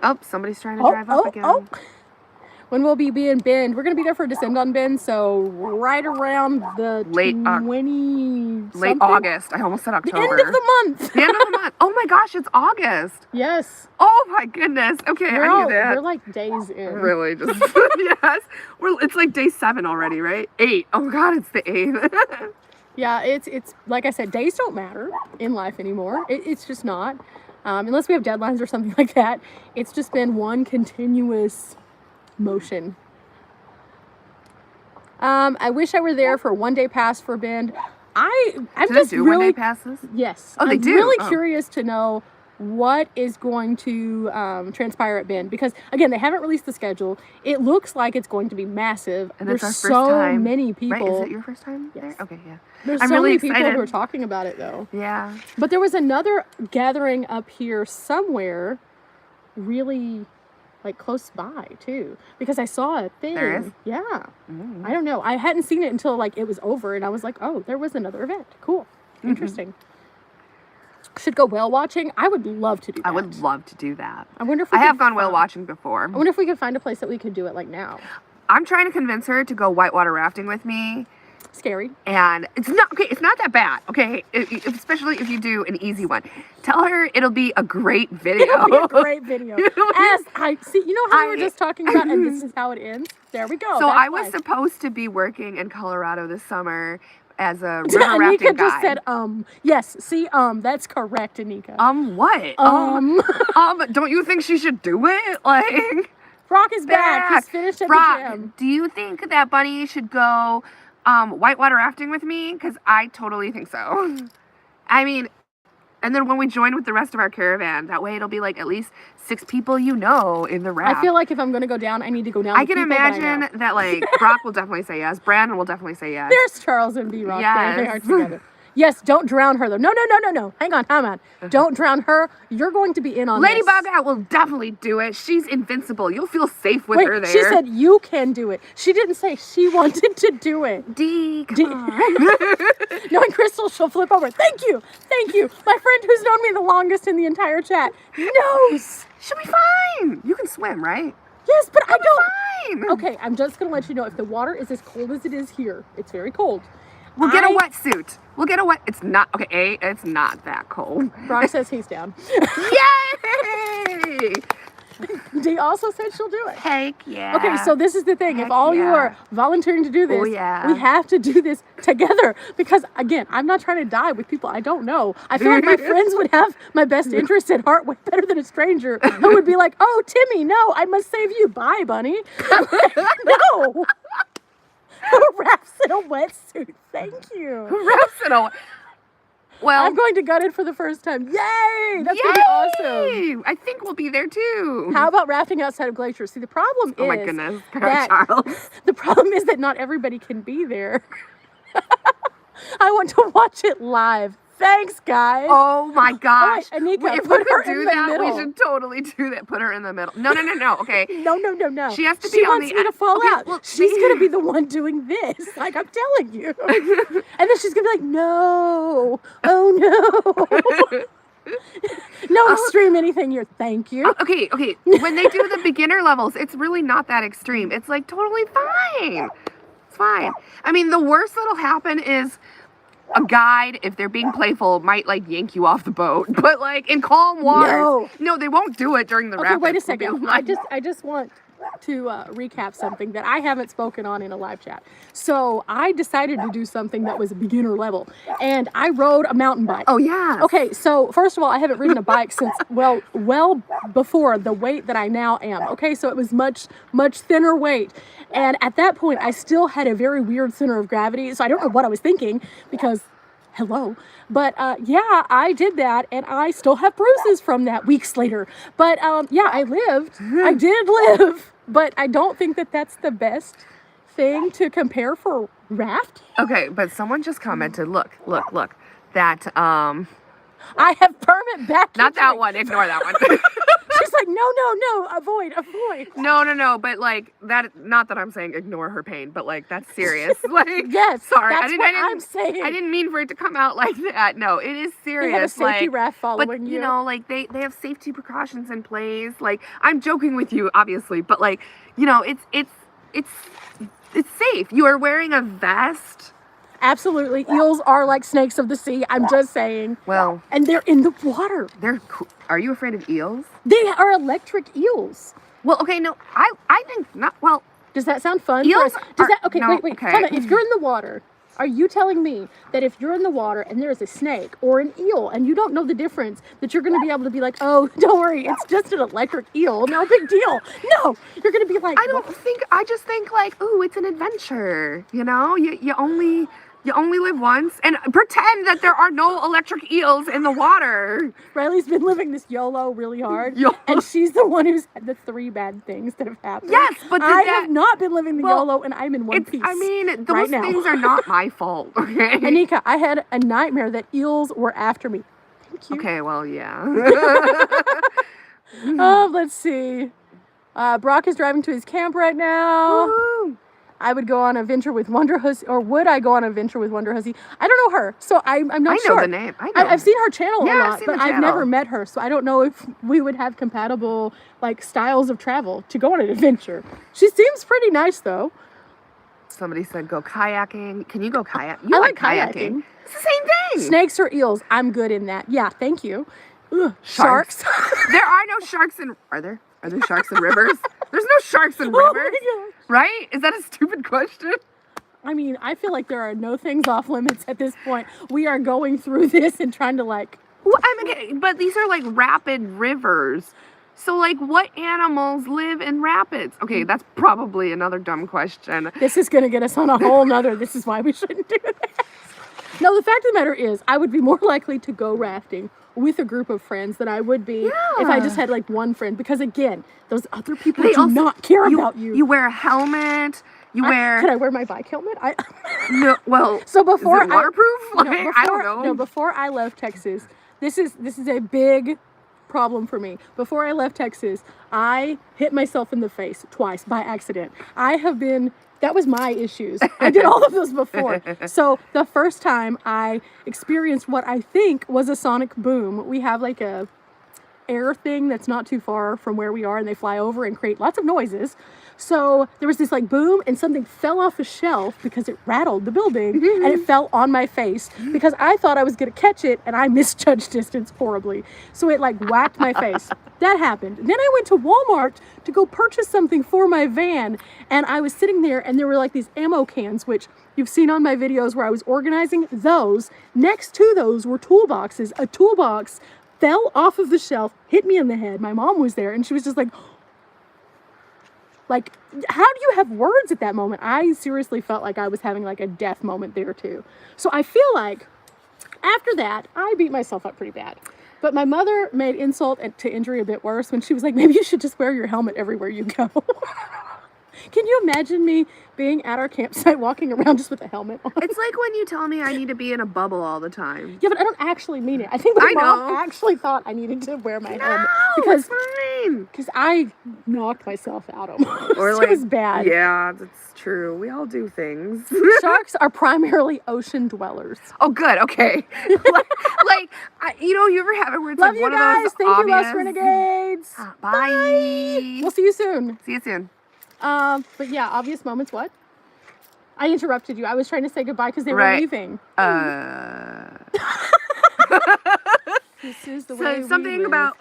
Oh, somebody's trying to drive up again. When we'll be in Bend, we're going to be there for Descend on Bend, so right around the late August. I almost said October. The end of the month. The end of the month. Oh my gosh, it's August. Yes. Oh my goodness. Okay, I knew that. We're like days in. Really, just yes. It's like day 7 already, right? 8. Oh god, it's the 8th. Yeah, it's like I said, days don't matter in life anymore. It's just not. Unless we have deadlines or something like that. It's just been one continuous motion. I wish I were there for a 1-day pass for Bend. I'm Do just they do really 1-day passes? yes. Oh, they I'm do? really Oh. curious to know what is going to transpire at Bend because again they haven't released the schedule. It looks like it's going to be massive. And There's that's our first so time. many people. Right? Is it your first time Yes. there? Okay, yeah. There's I'm so really many people excited. who are talking about it though. Yeah. But there was another gathering up here somewhere, really like close by too, because I saw a thing. There is? Yeah. Mm. I don't know. I hadn't seen it until like it was over, and I was like, oh, there was another event. Cool. Interesting. Should go whale watching. I would love to do that. I would love to do that. I wonder if we I could have gone whale find- watching before. I wonder if we could find a place that we could do it like now. I'm trying to convince her to go whitewater rafting with me. Scary. And it's not okay. It's not that bad. Okay, especially if you do an easy one. Tell her it'll be a great video. It'll be a great video. As I see, you know how we were just talking about, and this is how it ends. There we go. So That's I was life. supposed to be working in Colorado this summer as a river Anika rafting just guide. said, yes, see, that's correct, Anika. What? Don't you think she should do it? Like, Brock is back. He's finished at Brock, the gym. do you think that Bunny should go whitewater rafting with me? Because I totally think so. I mean, and then when we join with the rest of our caravan, that way it'll be like at least 6 people you know in the raft. I feel like if I'm going to go down, I need to go down I with can people that I imagine know. that like Brock will definitely say yes. Brandon will definitely say yes. There's Charles and B. Rock. There they Yes. are together. Yes, don't drown her though. No. Hang on. Don't drown her. You're going to be in on Lady this. Gaga will definitely do it. She's invincible. You'll feel safe with her there. She said you can do it. She didn't say she wanted to do it. D, come on. Knowing Crystal, she'll flip over. Thank you. My friend who's known me the longest in the entire chat knows. She'll be fine. You can swim, right? Yes, but I You'll don't. be fine. Okay, I'm just going to let you know if the water is as cold as it is here, it's very cold. We'll get a wetsuit. We'll get a wet. It's not okay. It's not that cold. Brock says he's down. Yay! Dee also said she'll do it. Heck yeah. Okay, so this is the thing. If Heck all you yeah. are volunteering to do this, Oh, yeah. we have to do this together. Because again, I'm not trying to die with people I don't know. I feel like my friends would have my best interest at heart way better than a stranger who would be like, "Oh, Timmy, no, I must save you. Bye, bunny." No. Who wraps in a wetsuit? Thank you. Arsenal. Well, I'm going to gut it for the first time. Yay! That's going to be awesome. yay! I think we'll be there too. How about rafting outside of glaciers? See, the problem Oh my is goodness, that Charles. the problem is that not everybody can be there. I want to watch it live. Thanks, guys. Oh my gosh. All right, Anika, if put we her could in do the that, middle. we should totally do that. Put her in the middle. No. Okay. No. She has to be She on wants the me to fall okay, out. well, She's going to be the one doing this. Like, I'm telling you. And then she's going to be like, no. Oh, no. No extreme anything here. Thank you. Okay. When they do the beginner levels, it's really not that extreme. It's like totally fine. It's fine. I mean, the worst that'll happen is a guide, if they're being playful, might like yank you off the boat. But like in calm waters, no, they won't do it during the Okay, rapids. wait a We'll second. be I like- just want to recap something that I haven't spoken on in a live chat. So I decided to do something that was a beginner level, and I rode a mountain bike. Oh yeah. Okay, so first of all, I haven't ridden a bike since well before the weight that I now am. Okay, so it was much thinner weight, and at that point, I still had a very weird center of gravity. So I don't know what I was thinking because. Hello. But yeah, I did that and I still have bruises from that weeks later. But yeah, I lived. I did live. But I don't think that that's the best thing to compare for raft. Okay, but someone just commented, look, that I have permit back. not that injury. one, ignore that one. She's like, no, avoid. No, but like that, not that I'm saying ignore her pain, but like that's serious. Like, Yes, sorry, that's I didn't, what I didn't, I'm saying. I didn't mean for it to come out like that. No, it is serious. They have a safety like, raft following but you. you know, like they have safety precautions in place. Like I'm joking with you, obviously, but like you know, it's safe. You are wearing a vest. Absolutely. Eels are like snakes of the sea. I'm just saying. Well, And they're in the water. Are you afraid of eels? They are electric eels. Well, okay, no, I think not. Well, Does that sound fun? Eels Does are- that okay? no, Wait. okay. Hold on. If you're in the water Are you telling me that if you're in the water and there's a snake or an eel and you don't know the difference, that you're going to be able to be like, oh, don't worry, it's just an electric eel, no big deal? No, you're going to be like, I just think like, ooh, it's an adventure. You know, you only live once, and pretend that there are no electric eels in the water. Riley's been living this YOLO really hard, YOLO. and she's the one who's had the 3 bad things that have happened. Yes, but I have not been living the YOLO, and I'm in one piece. I mean, those right now. things are not my fault, okay? Anika, I had a nightmare that eels were after me. Thank you. Okay, well, yeah. Oh, let's see. Brock is driving to his camp right now. Woo. I would go on a venture with Wonder Hussy, or would I go on a venture with Wonder Hussy? I don't know her, so I'm not sure. I know the name. I know. I've seen her channel a Yeah, I've lot, seen but the I've channel. never met her, so I don't know if we would have compatible like styles of travel to go on an adventure. She seems pretty nice though. Somebody said go kayaking. Can you go kayak? I like kayaking. It's the same thing. Snakes or eels? I'm good in that. Yeah, thank you. Ugh, sharks. There are no sharks in. Are there? Are there sharks in rivers? There's no sharks in rivers. Oh my gosh. Right? Is that a stupid question? I mean, I feel like there are no things off limits at this point. We are going through this and trying to like. Well, I mean, but these are like rapid rivers. So, like, what animals live in rapids? Okay, that's probably another dumb question. This is going to get us on a whole nother. This is why we shouldn't do this. No, the fact of the matter is, I would be more likely to go rafting with a group of friends than I would be if I just had like one friend. Because again, those other people do not care about you. You wear a helmet. Could I wear my bike helmet? No. Well. So before is it waterproof? I don't know. No, before I left Texas, this is a big problem for me. Before I left Texas, I hit myself in the face twice by accident. That was my issues. I did all of those before. So the first time I experienced what I think was a sonic boom, we have like a air thing that's not too far from where we are, and they fly over and create lots of noises. So there was this like boom, and something fell off a shelf because it rattled the building, and it fell on my face because I thought I was gonna catch it, and I misjudged distance horribly. So it like whacked my face. That happened. Then I went to Walmart to go purchase something for my van, and I was sitting there, and there were like these ammo cans, which you've seen on my videos where I was organizing those. Next to those were toolboxes. A toolbox fell off of the shelf, hit me in the head. My mom was there, and she was just like, how do you have words at that moment? I seriously felt like I was having like a death moment there too. So I feel like after that, I beat myself up pretty bad. But my mother made insult to injury a bit worse when she was like, maybe you should just wear your helmet everywhere you go. Can you imagine me being at our campsite walking around just with a helmet on? It's like when you tell me I need to be in a bubble all the time. Yeah, but I don't actually mean it. I think my mom actually thought I needed to wear my helmet because I knocked myself out almost. Or like, it was bad. Yeah, that's true. We all do things. Sharks are primarily ocean dwellers. Oh, good. Okay. You ever have it where it's Love like one you guys. of those Thank obvious... you, Lost Renegades. Bye. We'll see you soon. See you soon. But yeah, obvious moments. What? I interrupted you. I was trying to say goodbye because they were leaving. This is the way something we live. about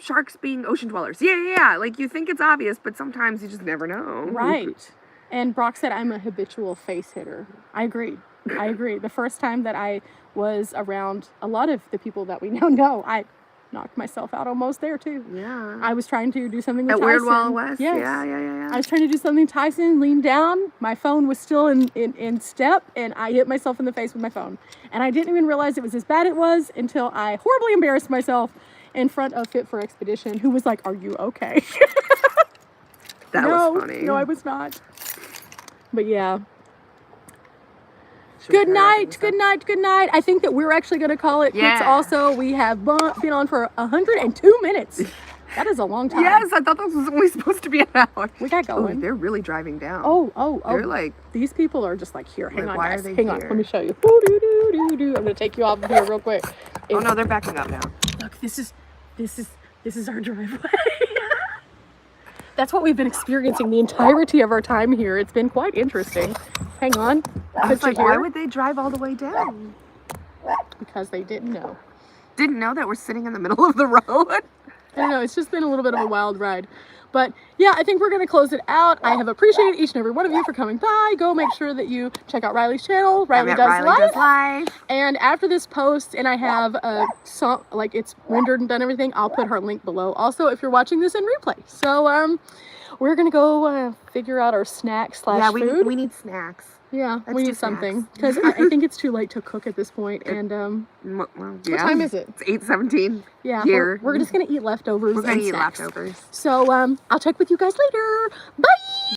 sharks being ocean dwellers. Yeah. Like you think it's obvious, but sometimes you just never know. Right. And Brock said I'm a habitual face hitter. I agree. The first time that I was around a lot of the people that we now know, I knocked myself out almost there too. Yeah. I was trying to do something with At Tyson. Weird Wild West. Yes. Yeah. I was trying to do something Tyson, leaned down, my phone was still in step, and I hit myself in the face with my phone. And I didn't even realize it was as bad it was until I horribly embarrassed myself in front of Fit for Expedition, who was like, "Are you okay?" That was funny. No, I was not. But yeah. Good night. I think that we're actually going to call it quits also. We have been on for 102 minutes. That is a long time. Yes, I thought this was only supposed to be an hour. We got going. Oh, they're really driving down. Oh. They're like... These people are just like, here, hang on, why guys. are they Hang on, here? let me show you. I'm going to take you off of here real quick. Oh, no, they're backing up now. Look, this is our driveway. That's what we've been experiencing the entirety of our time here. It's been quite interesting. Hang on. I was like, why would they drive all the way down? Because they didn't know. Didn't know that we're sitting in the middle of the road? I don't know, it's just been a little bit of a wild ride. But yeah, I think we're going to close it out. I have appreciated each and every one of you for coming by. Go make sure that you check out Riley's channel. Riley Does Life. And after this post, and I have a song, like it's rendered and done everything, I'll put her link below. Also, if you're watching this in replay. So we're going to go figure out our snack slash food. Yeah, we need snacks. Yeah, we need something because I think it's too late to cook at this point. And well, what time is it? It's 8:17. Yeah, here. We're just gonna eat leftovers. We're gonna eat snacks. leftovers. So I'll check with you guys later. Bye.